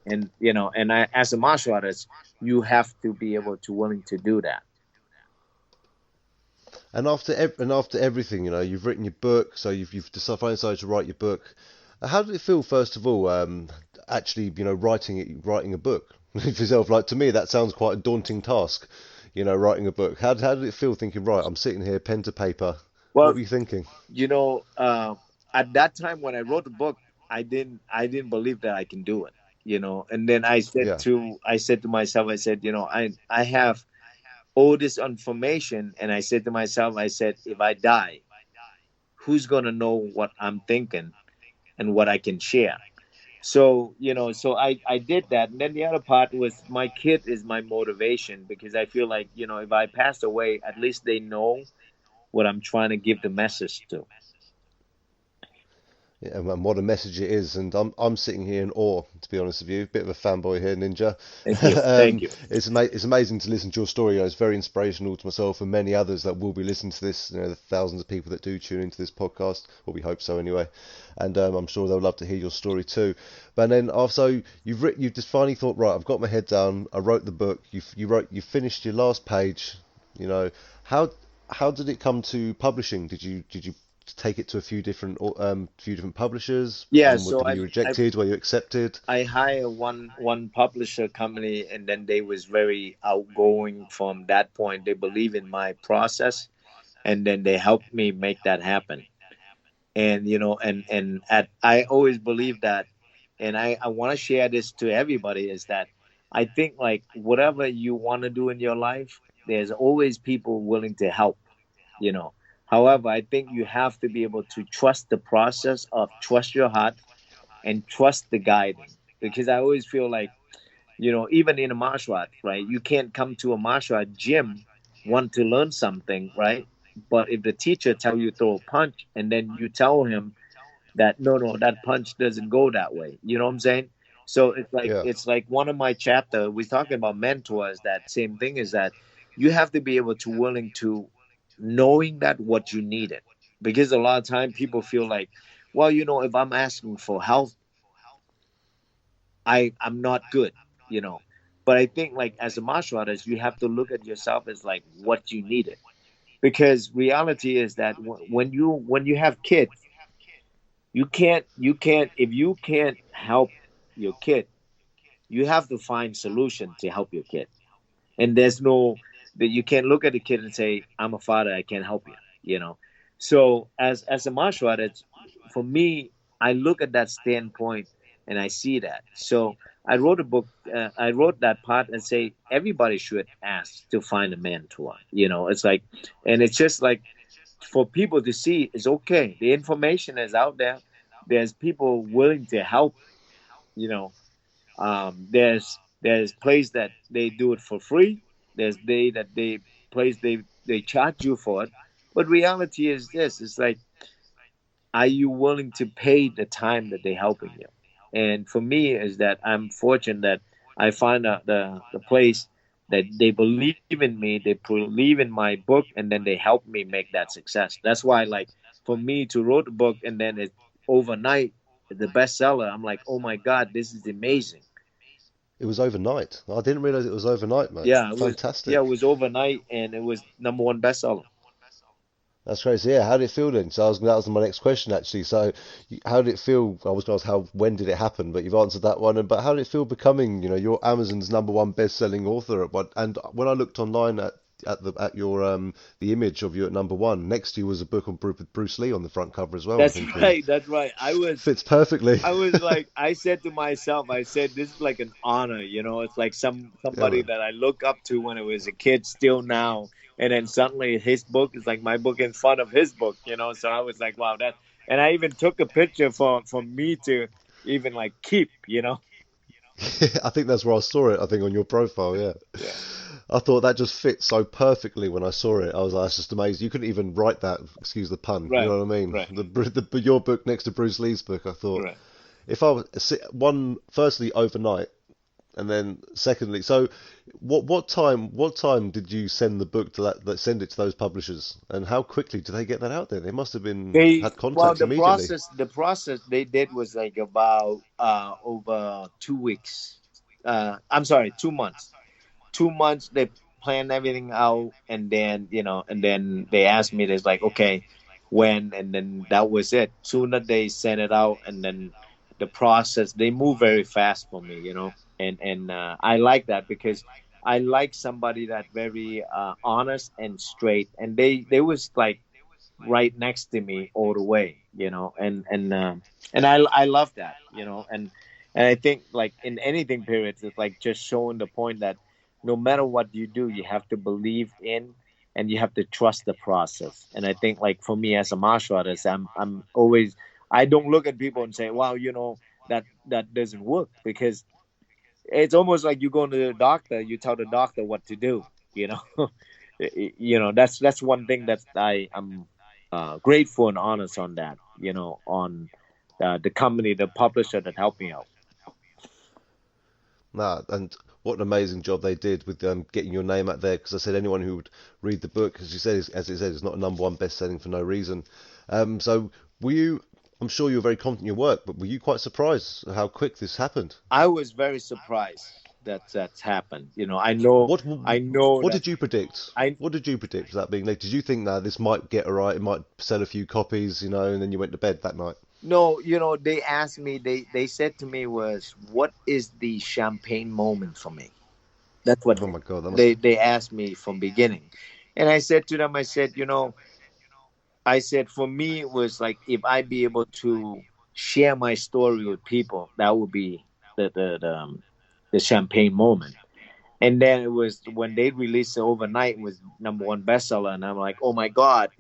And you know, and I, as a martial artist, you have to be able to willing to do that. And after everything, you know, you've written your book, so you've decided to write your book. How did it feel, first of all, actually, you know, writing a book for yourself? Like, to me, that sounds quite a daunting task, you know, writing a book. How did it feel thinking, right, I'm sitting here, pen to paper. What Well, were you thinking? you know, at that time when I wrote the book, I didn't believe that I can do it, you know. And then Yeah, I said to myself, I said, you know, I have all this information, and I said to myself, I said, if I die, who's gonna know what I'm thinking and what I can share? So, you know, so I did that. And then the other part was, my kid is my motivation, because I feel like, you know, if I pass away, at least they know what I'm trying to give the message to. yeah, and what a message it is. And I'm sitting here in awe, to be honest with you. Bit of a fanboy here, Ninja. Thank you. Thank you. It's amazing to listen to your story. You know, it's very inspirational to myself and many others that will be listening to this. You know, the thousands of people that do tune into this podcast, or we hope so anyway. And I'm sure they'll love to hear your story too. But then also, you've just finally thought, right, I've got my head down. I wrote the book. You finished your last page. You know, how how did it come to publishing? Did you take it to a few different publishers? Yeah, Were you I rejected? Were you accepted? I hire one publisher company, and then they was very outgoing from that point. They believe in my process, and then they helped me make that happen. And you know, and at I always believe that, and I want to share this to everybody, is that I think, like, whatever you want to do in your life, there's always people willing to help, you know. However, I think you have to be able to trust the process, of trust your heart, and trust the guiding. Because I always feel like, you know, even in a martial art, right, you can't come to a martial art gym want to learn something, right? But if the teacher tell you throw a punch, and then you tell him that no, that punch doesn't go that way, you know what I'm saying? So Yeah. it's like one of my chapter, we're talking about mentors, that same thing, is that you have to be able to willing to knowing that what you needed. Because a lot of time people feel like, well, you know, if I'm asking for help, I'm not good, you know. But I think, like, as a martial artist, you have to look at yourself as like what you needed. Because reality is that when you have kids, you can't if you can't help your kid, you have to find solution to help your kid. And there's no, that you can't look at the kid and say, I'm a father, I can't help you, you know. So as a martial artist, for me, I look at that standpoint, and I see that. So I wrote a book, I wrote that part, and say everybody should ask to find a mentor, you know. It's like, and it's just like, for people to see, it's okay, the information is out there, there's people willing to help, you know. There's place that they do it for free. There's they place they charge you for it. But reality is this: it's like, are you willing to pay the time that they're helping you? And for me, is that I'm fortunate that I find out the place that they believe in me, they believe in my book, and then they help me make that success. That's why, like, for me to wrote the book and then it overnight the bestseller. I'm like, oh my God, this is amazing. It was overnight. I didn't realize it was overnight, mate. Yeah, it was. Fantastic. Yeah, it was overnight, and it was #1 bestseller. That's crazy. Yeah, how did it feel then? So that was my next question actually. So, how did it feel? I was going to ask when did it happen, but you've answered that one. But how did it feel becoming, your Amazon's #1 best-selling author at what? And when I looked online at your the image of you at #1, next to you was a book on Bruce Lee on the front cover as well. I'm That's thinking right. That's right. fits perfectly. I was like, I said to myself, I said, this is like an honor, It's like Yeah, somebody man. that I look up to when I was a kid, still now, and then suddenly his book is like my book in front of his book, So I was like, wow, that. And I even took a picture for me to even like keep. I think that's where I saw it. I think on your profile, yeah. Yeah. I thought that just fit so perfectly when I saw it. I was like, that's just amazing. You couldn't even write that, excuse the pun. You Right. know what I mean? Right. Your book next to Bruce Lee's book, I thought, Right. if I was firstly overnight, and then secondly, so what time did you send the book to send it to those publishers, and how quickly did they get that out there? They must have had Well, contact the immediately. process they did was like about over 2 weeks. I'm sorry, 2 months. 2 months they planned everything out, and then and then they asked me, there's like, okay, when, and then that was it. Sooner they sent it out, and then the process, they move very fast for me, and I like that because I like somebody that very honest and straight, and they was like right next to me all the way, and I love that, and I think like in anything periods, it's like just showing the point that no matter what you do, you have to believe in and you have to trust the process. And I think like for me as a martial artist, I'm always, I don't look at people and say, wow, that doesn't work, because it's almost like you go to the doctor, you tell the doctor what to do, you know. That's one thing that I am grateful and honest on that, on the company, the publisher that helped me out. Nah, and what an amazing job they did with getting your name out there. Because I said anyone who would read the book, as you said, as it said, it's not a #1 best-selling for no reason. So were you? I'm sure you were very confident in your work, but were you quite surprised at how quick this happened? I was very surprised that that's happened. I know What that did you predict? I What did you predict that being like? Did you think that this might get alright, it might sell a few copies, and then you went to bed that night? no, they asked me, they said to me was, what is the champagne moment for me? That's what Oh my God, that must. they asked me from beginning. And I said to them, I said, I said, for me, it was like, if I be able to share my story with people, that would be the champagne moment. And then it was when they released it overnight, it was #1 bestseller, and I'm like, oh my God.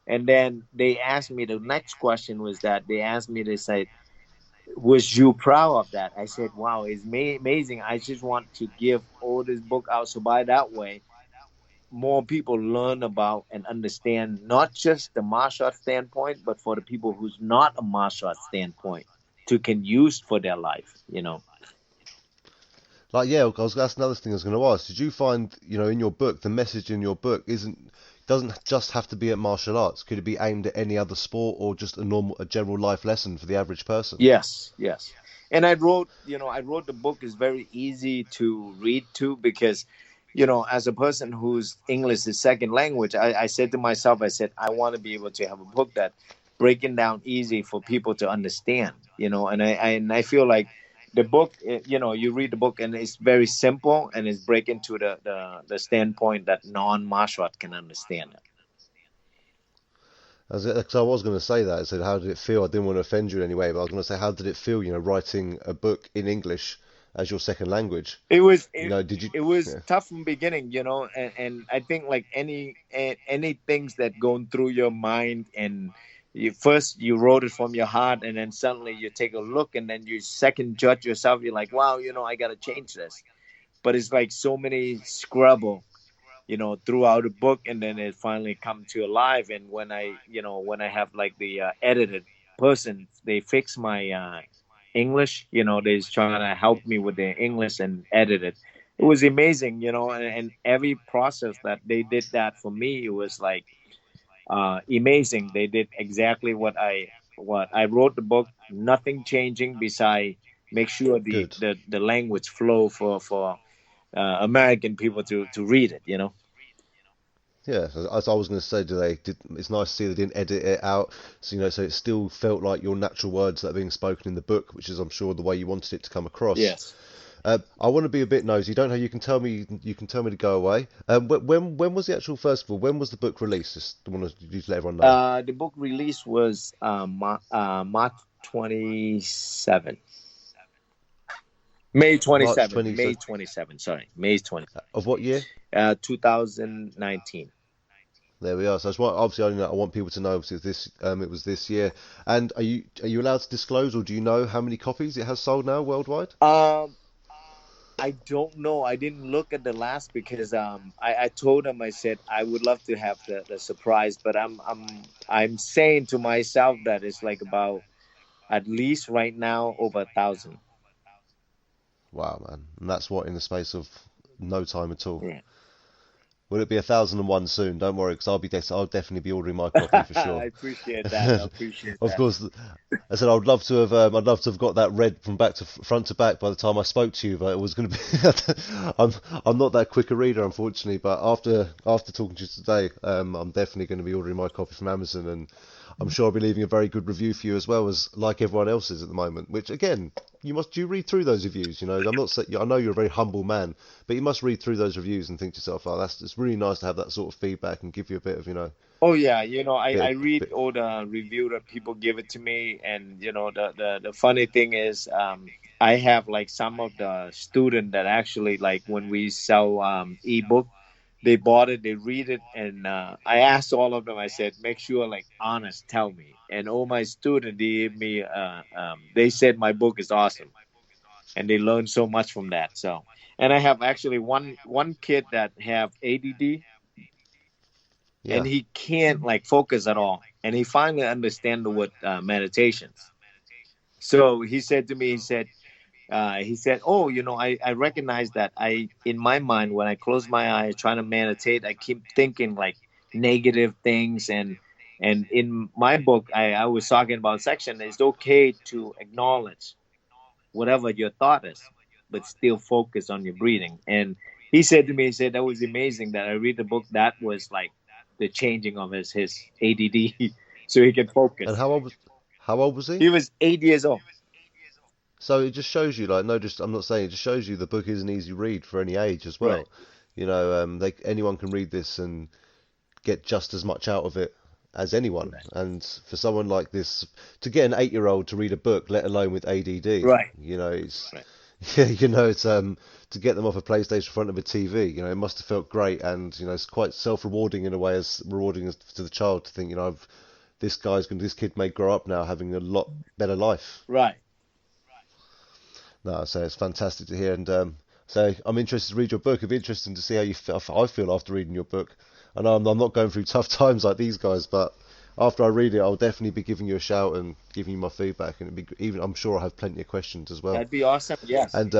And then they asked me, the next question was that they asked me, they said, was you proud of that? I said, wow, it's amazing. I just want to give all this book out, so by that way more people learn about and understand not just the martial arts standpoint, but for the people who's not a martial arts standpoint to can use for their life. Like, yeah, that's another thing I was going to ask. Did you find, in your book, the message in your book doesn't just have to be at martial arts? Could it be aimed at any other sport or just a general life lesson for the average person? Yes, yes. And I wrote the book is very easy to read too, because as a person whose English is second language, I said to myself, I said, I want to be able to have a book that breaking down easy for people to understand, and I feel like the book, you read the book and it's very simple and it's breaking to the standpoint that non-martial art can understand it. Because I was going to say that. I said, how did it feel? I didn't want to offend you in any way, but I was going to say, how did it feel, writing a book in English as your second language? It was Did you? it was Yeah. tough from beginning, and I think like any things that going through your mind, and you wrote it from your heart, and then suddenly you take a look and then you second judge yourself. You're like, wow, I gotta change this. But it's like so many scribble, throughout the book, and then it finally come to life. And when I have like the edited person, they fix my English, they're trying to help me with the English and edit it. It was amazing, and every process that they did that for me, it was like amazing. They did exactly what I wrote the book. Nothing changing beside make sure the Good. the language flow for American people to read it. Yeah, as I was going to say, it's nice to see they didn't edit it out, so it still felt like your natural words that are being spoken in the book, which is, I'm sure, the way you wanted it to come across. Yes. I want to be a bit nosy. Don't know. You can tell me to go away. When was the actual festival? When was the book released? Just want to let everyone know. The book release was March 27. May March 27. 20. May 27. Sorry, May 20. Of what year? 2019. There we are. So that's why obviously I want people to know obviously it was this year. And are you allowed to disclose, or do you know how many copies it has sold now worldwide? I don't know. I didn't look at the last because I told him, I said I would love to have the surprise, but I'm saying to myself that it's like about at least right now over 1,000. Wow, man. And that's what in the space of no time at all. Yeah. Will it be 1,001 soon? Don't worry, because I'll definitely be ordering my copy for I sure. appreciate that. I appreciate Of that. course, I said I'd love to have got that read from back to front to back by the time I spoke to you, but it was going to be. I'm not that quick a reader, unfortunately. But after talking to you today, I'm definitely going to be ordering my copy from Amazon, and I'm sure I'll be leaving a very good review for you as well, as like everyone else is at the moment. Which again, you read through those reviews. I'm not saying, I know you're a very humble man, but you must read through those reviews and think to yourself, oh, it's really nice to have that sort of feedback and give you a bit of Oh yeah, I bit read bit. all the review that people give it to me, and the funny thing is, I have like some of the student that actually like when we sell ebook, they bought it, they read it, and I asked all of them. I said, make sure like honest, tell me. And all my student they gave me, they said my book is awesome, and they learned so much from that. So, and I have actually one kid that have ADD and Yeah. he can't like focus at all. And he finally understand the word meditations. So he said to me, he said, oh, I recognize that I in my mind when I close my eyes trying to meditate, I keep thinking like negative things and in my book, I was talking about section. It's okay to acknowledge whatever your thought is, but still focus on your breathing. And he said to me, he said that was amazing that I read the book. That was like the changing of his ADD, so he can And focus. how old was he? He was 8 years old. So it just shows you, like, no, just I'm not saying it just shows you the book is an easy read for any age as Right. well. Anyone can read this and get just as much out of it as anyone. Right. And for someone like this, to get an 8-year-old to read a book, let alone with ADD, Right. it's Right. yeah, it's to get them off a PlayStation in front of a TV, it must have felt great, and it's quite self-rewarding in a way, as rewarding as to the child to think, this kid may grow up now having a lot better life. Right. No, so it's fantastic to hear, and so I'm interested to read your book. It'd be interesting to see how I feel after reading your book. I know I'm not going through tough times like these guys, but after I read it, I'll definitely be giving you a shout and giving you my feedback, and I'm sure I'll have plenty of questions as well. That'd be awesome. Yes. And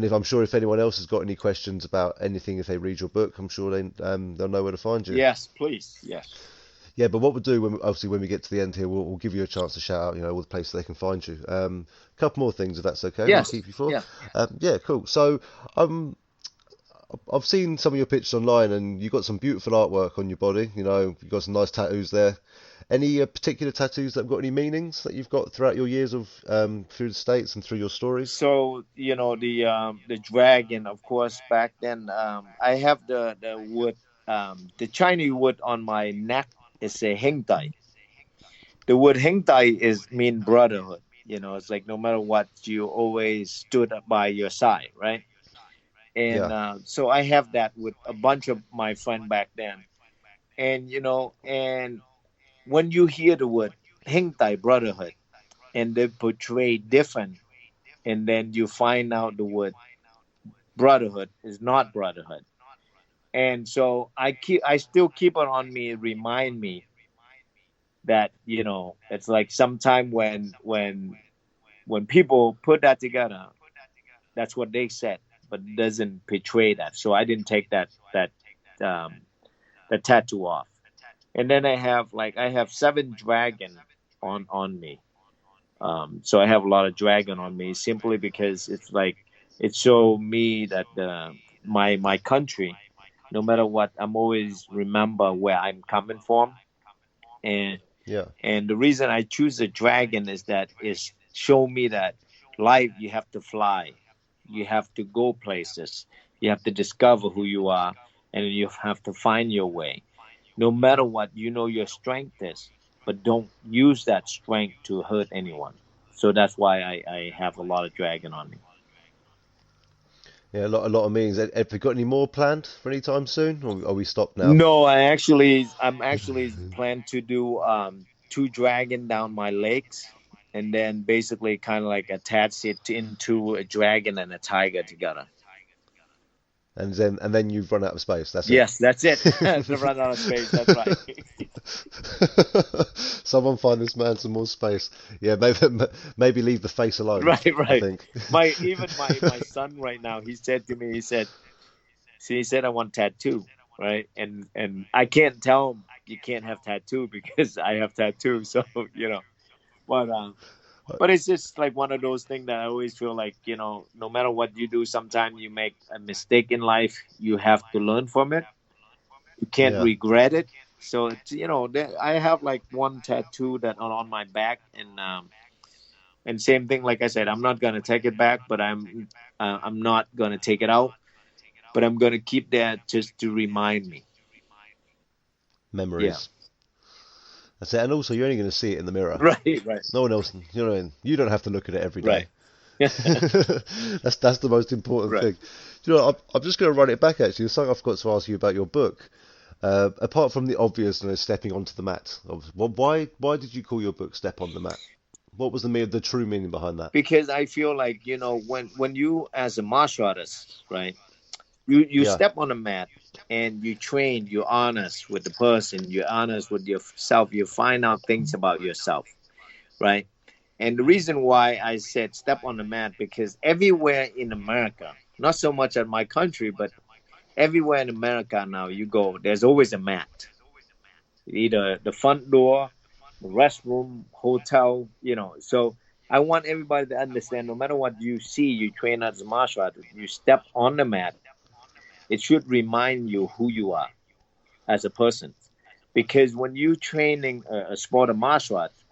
if anyone else has got any questions about anything, if they read your book, I'm sure they'll know where to find you. Yes, please. Yes. Yeah, but what we'll do when we get to the end here, we'll give you a chance to shout out, all the places they can find you. A couple more things, if that's okay. Yes. We'll keep you for. Yeah. Yeah, cool. So, I've seen some of your pictures online, and you've got some beautiful artwork on your body. You've got some nice tattoos there. Any particular tattoos that have got any meanings that you've got throughout your years of through the States and through your stories? So the dragon, of course. Back then, I have the wood, the Chinese wood on my neck is a heng dai. The word heng dai is mean brotherhood. It's like no matter what, you always stood up by your side, right? And Yeah. so I have that with a bunch of my friend back then. And when you hear the word heng dai brotherhood, and they portray different, and then you find out the word brotherhood is not brotherhood. And so I still keep it on me, remind me that it's like sometime when people put that together, that's what they said, but it doesn't portray that. So I didn't take that tattoo off. and then I have 7 dragon on me. So I have a lot of dragon on me simply because it's like it show me that my country, no matter what, I'm always remember where I'm coming from, and Yeah. and the reason I choose a dragon is that is show me that life you have to fly, you have to go places, you have to discover who you are, and you have to find your way. No matter what, you know your strength is, but don't use that strength to hurt anyone. So that's why I have a lot of dragon on me. Yeah, a lot of meetings. Have you got any more planned for any time soon, or are we stopped now? No, I'm actually plan to do 2 dragon down my legs, and then basically kind of like attach it into a dragon and a tiger together. And then you've run out of space. That's it. Yes, that's it. To run out of space. That's right. Someone find this man some more space. Yeah, maybe leave the face alone. Right, I right. think. My son right now, he said to me, he said I want tattoo, right? And I can't tell him you can't have tattoo because I have tattoo. So but but it's just like one of those things that I always feel like no matter what you do, sometimes you make a mistake in life, you have to learn from it. You can't Yeah, regret it. So it's I have like one tattoo that on my back, and same thing. Like I said, I'm not gonna take it back, but I'm not gonna take it out, but I'm gonna keep that just to remind me. Yeah. memories. That's it. And also, you're only going to see it in the mirror. Right. Right. No one else. You don't have to look at it every day. Right. That's the most important Right. thing. I'm just going to run it back actually. There's something I forgot to ask you about your book. Apart from the obvious, stepping onto the mat. Why did you call your book "Step on the Mat"? What was the true meaning behind that? Because I feel like when you as a martial artist, right? You Yeah, step on a mat and you train. You're honest with the person. You're honest with yourself. You find out things about yourself, right? And the reason why I said step on the mat because everywhere in America, not so much in my country, but everywhere in America now you go, there's always a mat. Either the front door, the restroom, hotel, So I want everybody to understand no matter what you see, you train as a martial artist, you step on the mat, it should remind you who you are as a person. Because when you're training a sport of martial arts,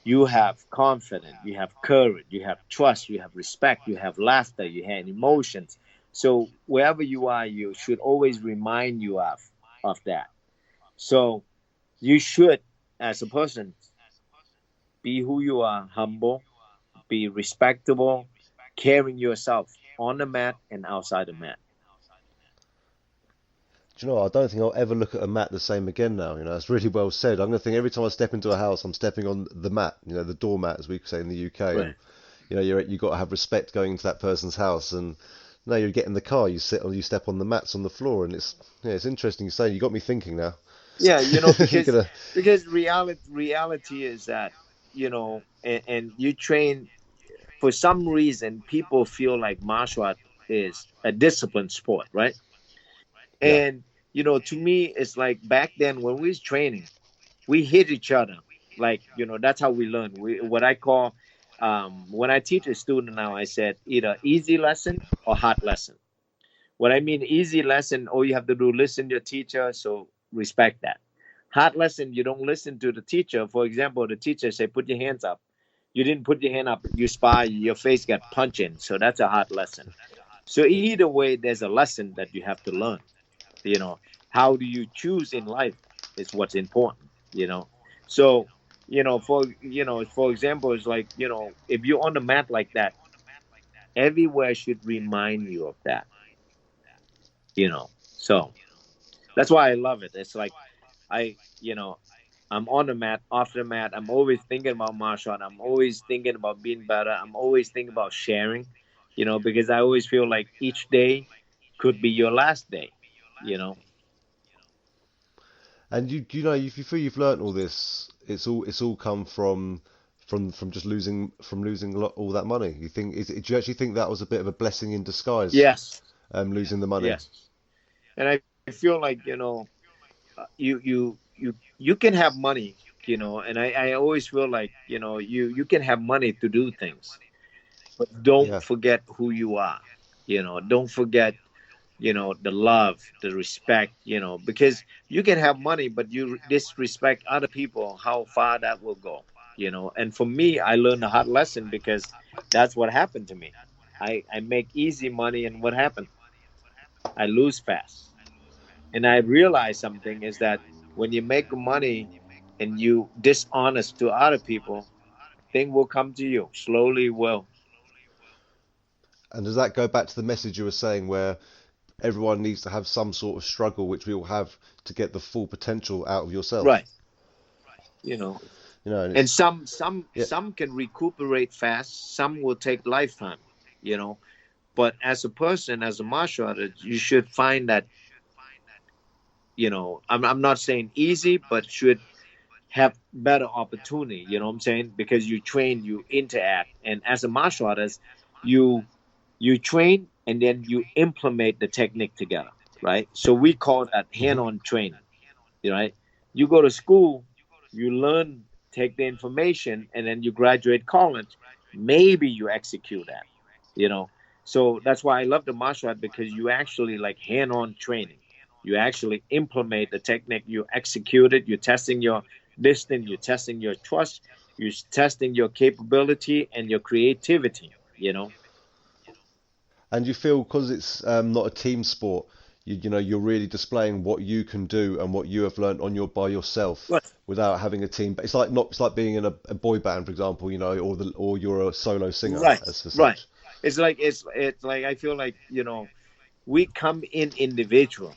you have confidence, you have courage, you have trust, you have respect, you have laughter, you have emotions. So wherever you are, you should always remind you of that. So you should, as a person, be who you are, humble, be respectable, caring yourself on the mat and outside the mat. do you know what? I don't think I'll ever look at a mat the same again now. It's really well said. I'm going to think every time I step into a house, I'm stepping on the mat. The doormat, as we say in the UK. Right. And you got to have respect going into that person's house. And now you get in the car, you step on the mats on the floor, and it's interesting you say. You got me thinking now. Yeah, You're gonna, because reality is that and you train for some reason. People feel like martial art is a disciplined sport, right? yeah, And to me, it's like back then when we was training, we hit each other. Like that's how we learn. What I call when I teach a student now, I said either easy lesson or hard lesson. What I mean, easy lesson, all you have to do listen to your teacher, so respect that. Hard lesson, you don't listen to the teacher. For example, the teacher say, put your hands up. You didn't put your hand up, you spy, your face got punched in. So that's a hard lesson. So either way, there's a lesson that you have to learn. You know, how do you choose in life is what's important. So, for example, it's like, if you're on the mat like that, everywhere should remind you of that. So that's why I love it. It's like I, you know, I'm on the mat, off the mat. I'm always thinking about martial art. I'm always thinking about being better. I'm always thinking about sharing, because I always feel like each day could be your last day. and if you feel you've learnt all this, it's all come from just losing all that money. Do you actually think that was a bit of a blessing in disguise, Yes, losing the money? yes. And I feel like, you you can have money, you know, and I always feel like, you know, you can have money to do things, but don't Yeah. forget who you are. You know, don't forget, you know, the love, the respect, you know, because you can have money, but you disrespect other people, how far that will go, you know. And for me, I learned a hard lesson because that's what happened to me. I make easy money, and what happened? I lose fast. And I realized something is that when you make money and you dishonest to other people, thing will come to you slowly. Will. And does that go back to the message you were saying where everyone needs to have some sort of struggle, which we all have, to get the full potential out of yourself? Right. You know, You know, and and it's yeah, some can recuperate fast, some will take lifetime, you know. But as a person, as a martial artist, you should find that, you know, I'm not saying easy, but should have better opportunity, you know what I'm saying? Because you train, you interact, and as a martial artist, you you train and then you implement the technique together, right? So we call that hand-on training, right? You go to school, you learn, take the information, and then you graduate college. Maybe you execute that, you know. So that's why I love the martial art, because you actually like hand-on training. You actually implement the technique, you execute it, you're testing your distance, you're testing your trust, you're testing your capability and your creativity, you know. and you feel because it's not a team sport, you know, you're really displaying what you can do and what you have learned on your by yourself Right. without having a team. But it's like not, it's like being in a boy band, for example, you know, or you're a solo singer Right. as for Right. such. It's like I feel like, you know, we come in individual.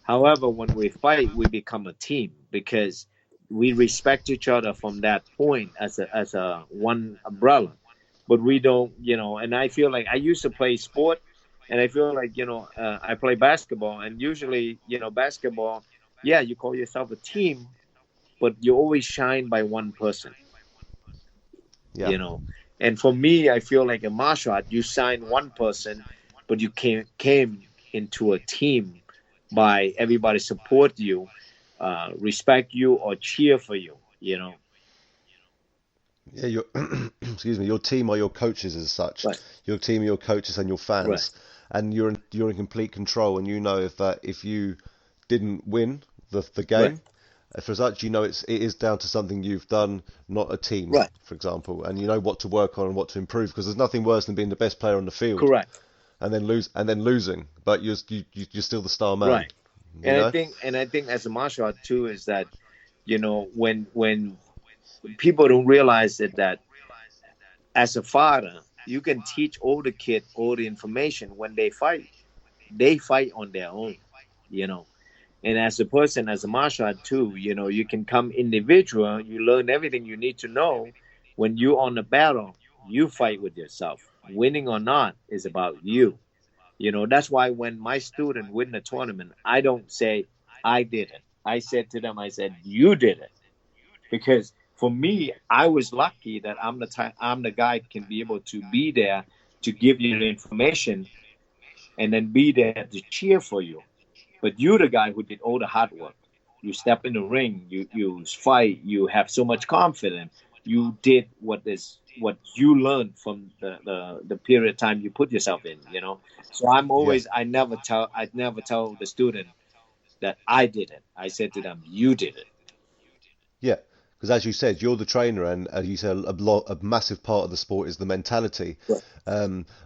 However, when we fight, we become a team because we respect each other from that point as a one umbrella. But we don't, you know. And I feel like I used to play sport, and I feel like, you know, I play basketball, and usually, you know, basketball, yeah, you call yourself a team, but you always shine by one person, Yeah. you know. And for me, I feel like a martial art, you sign one person, but you came into a team by everybody support you, respect you, or cheer for you, you know. Yeah, your excuse me, your team are your coaches as such. Right. Your team are your coaches and your Right. fans, and you're in complete control. And you know if you didn't win the Right. game, for such you know it is down to something you've done, not a team, Right. for example, and you know what to work on and what to improve. Because there's nothing worse than being the best player on the field Correct. and then losing, but you're still the star man. Right. You know? And I think as a martial art too is that, you know, when people don't realize that as a father, you can teach older kid all the information. When they fight on their own, you know. And as a person, as a martial art too, you know, you can come individual, you learn everything you need to know. When you're on the battle, you fight with yourself. Winning or not is about you. You know, that's why when my student win the tournament, I don't say I did it. I said to them, I said, you did it. Because for me, I was lucky that I'm the guy can be able to be there to give you the information and then be there to cheer for you. But you're the guy who did all the hard work. You step in the ring, you fight, you have so much confidence. You did what you learned from the period of time you put yourself in, you know. So Yeah. I never tell the student that I did it. I said to them, you did it. Yeah, because as you said, you're the trainer, and you said a massive part of the sport is the mentality. Right.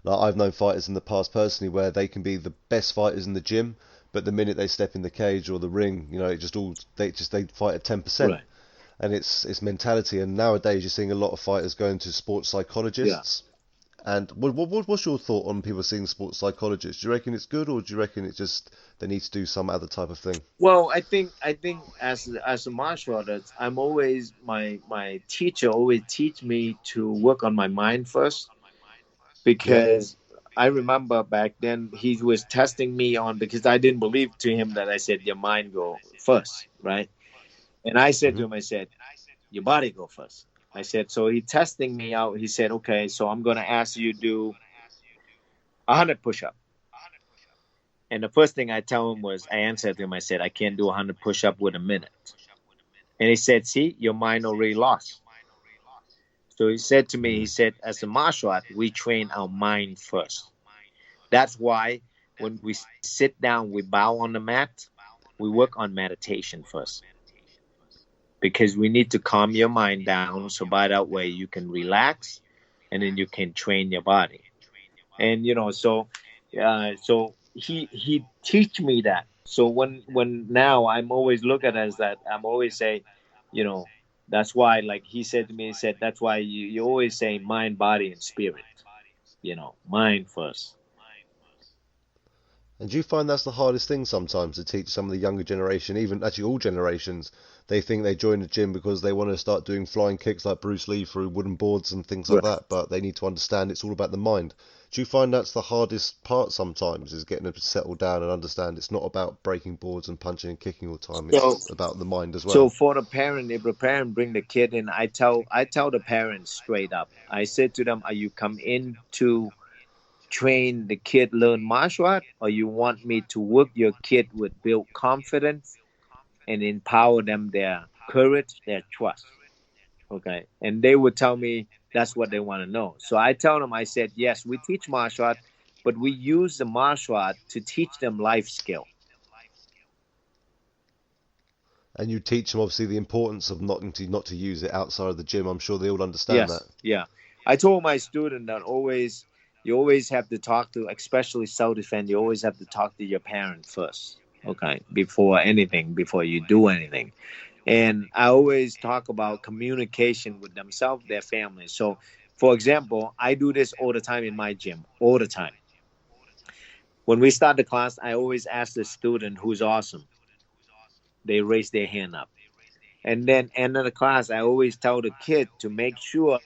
Like I've known fighters in the past personally where they can be the best fighters in the gym, but the minute they step in the cage or the ring, you know, it just all they fight at 10%, Right. and it's mentality. And nowadays you're seeing a lot of fighters going to sports Yeah. psychologists. And what's your thought on people seeing sports psychologists? Do you reckon it's good, or do you reckon it's just they need to do some other type of thing? Well, I think as a martial artist, I'm always my teacher always teach me to work on my mind first, Yeah. because I remember back then he was testing me on, because I didn't believe to him that I said your mind go first, right? And I said to Hmm. him, I said your body go first. I said, so he testing me out. He said, okay, so I'm gonna ask you to do 100 push-up. And the first thing I tell him was, I answered him, I said, I can't do 100 push-up with a minute. And he said, see, your mind already lost. So he said to me, he said, as a martial art, we train our mind first. That's why when we sit down, we bow on the mat, we work on meditation first. Because we need to calm your mind down, so by that way you can relax and then you can train your body. And so he teach me that. So when now I'm always look at it as that, I'm always say, that's why, like he said to me, he said, that's why you always say mind, body, and spirit. Mind first. And do you find that's the hardest thing sometimes to teach some of the younger generation, even actually all generations? They think they join the gym because they want to start doing flying kicks like Bruce Lee through wooden boards and things like that, but they need to understand it's all about the mind. Do you find that's the hardest part sometimes, is getting them to settle down and understand it's not about breaking boards and punching and kicking all the time, it's about the mind as well? So for the parent, if the parent bring the kid in, I tell the parents straight up. I said to them, are you come in to train the kid learn martial art, or you want me to work your kid with build confidence and empower them, their courage, their trust? Okay. And they would tell me that's what they want to know. So I tell them, I said, yes, we teach martial art, but we use the martial art to teach them life skill. And you teach them obviously the importance of not to use it outside of the gym. I'm sure they all understand that. Yeah. I told my student that you always have to talk to, especially self-defense, you always have to talk to your parent first, okay, before you do anything. And I always talk about communication with themselves, their family. So, for example, I do this all the time in my gym, all the time. When we start the class, I always ask the student who's awesome. They raise their hand up. And then end of the class, I always tell the kid to make sure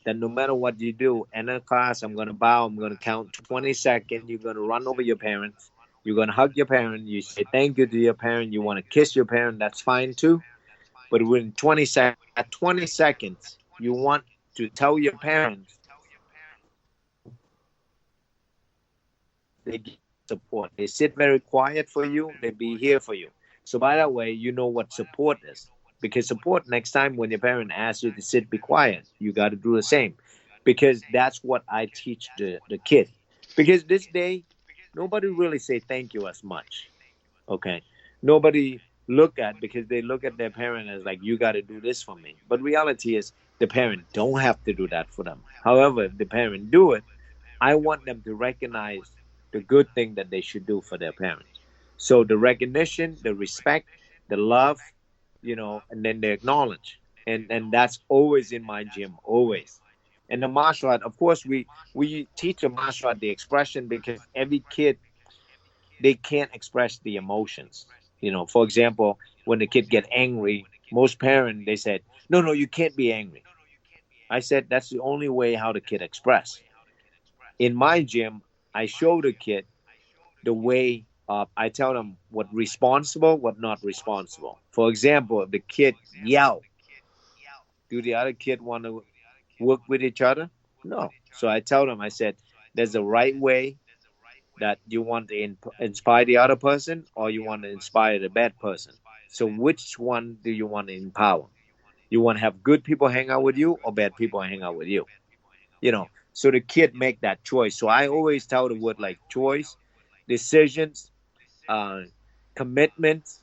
that no matter what you do, end of the class, I'm going to bow, I'm going to count 20 seconds, you're going to run over your parents, you're going to hug your parent, you say thank you to your parent, you want to kiss your parent, that's fine too. But within 20 seconds, you want to tell your parents they give support. They sit very quiet for you, they be here for you. So by that way, you know what support is. Because support, next time when your parent asks you to sit, be quiet, you got to do the same. Because that's what I teach the kid. Because this day, nobody really say thank you as much. Okay? Nobody because they look at their parent as like, you got to do this for me. But reality is the parent don't have to do that for them. However, if the parent do it, I want them to recognize the good thing that they should do for their parents. So the recognition, the respect, the love, and then they acknowledge. And that's always in my gym, always. And the martial art, of course, we teach a martial art the expression, because every kid, they can't express the emotions. For example, when the kid get angry, most parents, they said, no, you can't be angry. I said, that's the only way how the kid express. In my gym, I show the kid the way I tell them what responsible, what not responsible. For example, if the kid yell, do the other kid want to work with each other? No. So I tell them, I said, there's a right way that you want to inspire the other person, or you want to inspire the bad person. So which one do you want to empower? You want to have good people hang out with you, or bad people hang out with you? So the kid make that choice. So I always tell the word like choice, decisions, commitment,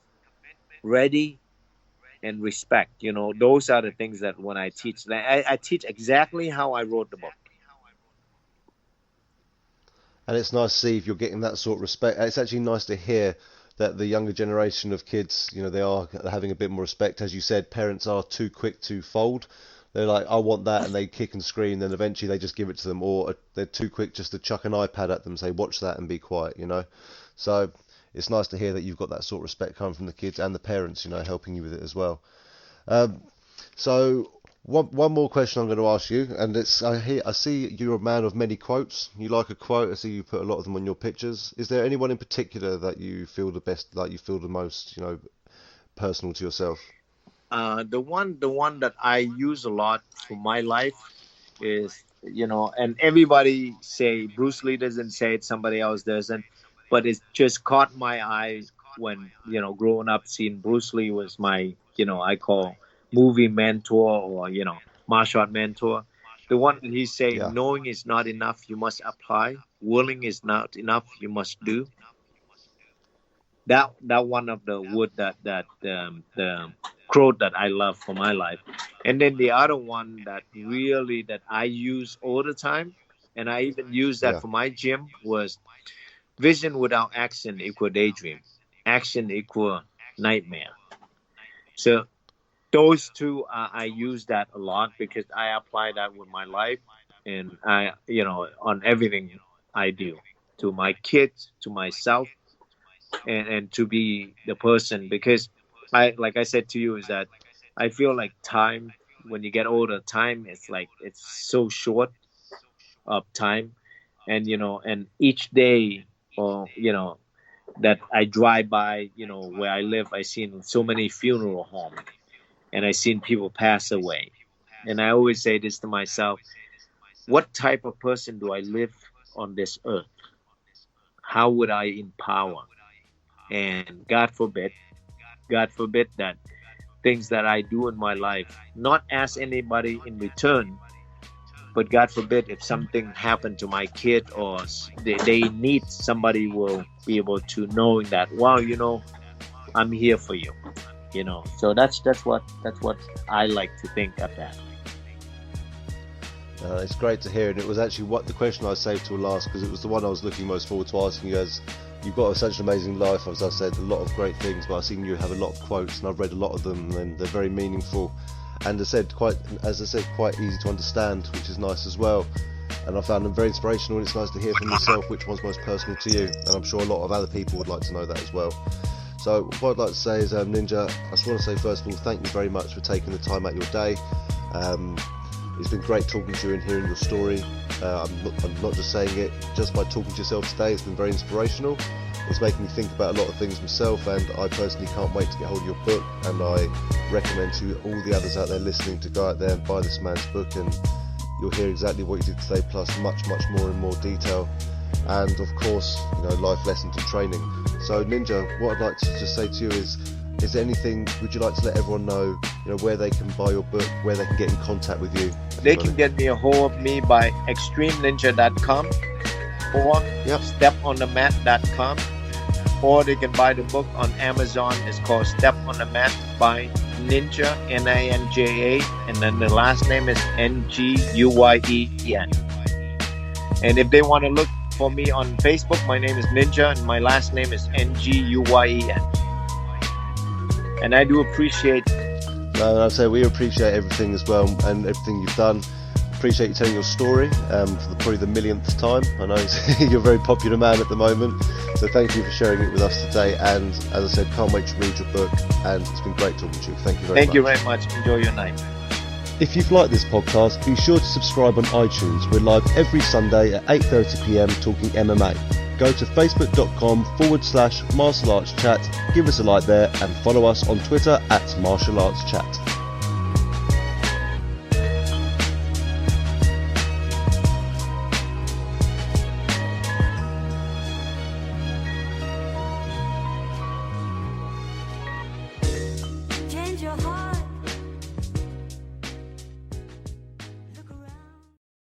ready, and respect. Those are the things that when I teach, I teach exactly how I wrote the book. And it's nice to see if you're getting that sort of respect. It's actually nice to hear that the younger generation of kids, they are having a bit more respect. As you said, parents are too quick to fold. They're like, I want that, and they kick and scream, then eventually they just give it to them, or they're too quick just to chuck an iPad at them and say, watch that and be quiet, So it's nice to hear that you've got that sort of respect coming from the kids and the parents, helping you with it as well. So one more question I'm going to ask you, and I see you're a man of many quotes. You like a quote. I see you put a lot of them on your pictures. Is there anyone in particular that you feel the best, like you feel the most, personal to yourself? The one that I use a lot for my life is, and everybody say Bruce Lee doesn't say it, somebody else doesn't, but it just caught my eye when, you know, growing up, seeing Bruce Lee was my, you know, I call movie mentor, or, you know, martial art mentor. The one that he say, Yeah. knowing is not enough, you must apply. Willing is not enough, you must do. That one of the wood the quote that I love for my life. And then the other one that really that I use all the time, and I even use that Yeah. for my gym, was vision without action equal daydream, action equal nightmare. So those two, I use that a lot because I apply that with my life, and I, you know, on everything I do, to my kids, to myself, and to be the person. Because I, like I said to you, is that I feel like time, when you get older, time is like, it's so short of time. And, you know, and each day, or, you know, that I drive by, you know, where I live, I seen so many funeral homes, and I seen people pass away. And I always say this to myself: what type of person do I live on this earth? How would I empower? And God forbid that things that I do in my life, not ask anybody in return, but God forbid if something happened to my kid, or they need somebody, will be able to knowing that, wow, you know, I'm here for you, you know. So that's what I like to think of that. It's great to hear, and it was actually what the question I saved till last, because it was the one I was looking most forward to asking you. As you've got such an amazing life, as I said, a lot of great things, but I've seen you have a lot of quotes, and I've read a lot of them, and they're very meaningful, and as I said, quite easy to understand, which is nice as well. And I found them very inspirational, and it's nice to hear from yourself which one's most personal to you, and I'm sure a lot of other people would like to know that as well. So what I'd like to say is, Ninja, I just want to say first of all, thank you very much for taking the time out of your day. It's been great talking to you and hearing your story. I'm not just saying it, just by talking to yourself today, it's been very inspirational. It's making me think about a lot of things myself, and I personally can't wait to get hold of your book, and I recommend to all the others out there listening to go out there and buy this man's book, and you'll hear exactly what you did today, plus much more in more detail, and of course, you know, life lessons and training. So Ninja, what I'd like to just say to you is there anything, would you like to let everyone know, you know, where they can buy your book, where they can get in contact with you? They can get me a hold of me by extremeninja.com or steponthemat.com, or they can buy the book on Amazon. It's called Step on the Mat by Ninja, Ninja, and then the last name is Nguyen. And if they want to look for me on Facebook, my name is Ninja and my last name is Nguyen. And I do appreciate. No, I'd say we appreciate everything as well, and everything you've done. Appreciate you telling your story for probably the millionth time. I know you're a very popular man at the moment, so thank you for sharing it with us today. And as I said, can't wait to read your book, and it's been great talking to you. Thank you very much. Thank you very much. Enjoy your night. If you've liked this podcast, be sure to subscribe on iTunes. We're live every Sunday at 8:30pm talking MMA. Go to facebook.com/martial arts chat, give us a like there, and follow us on Twitter @martialartschat.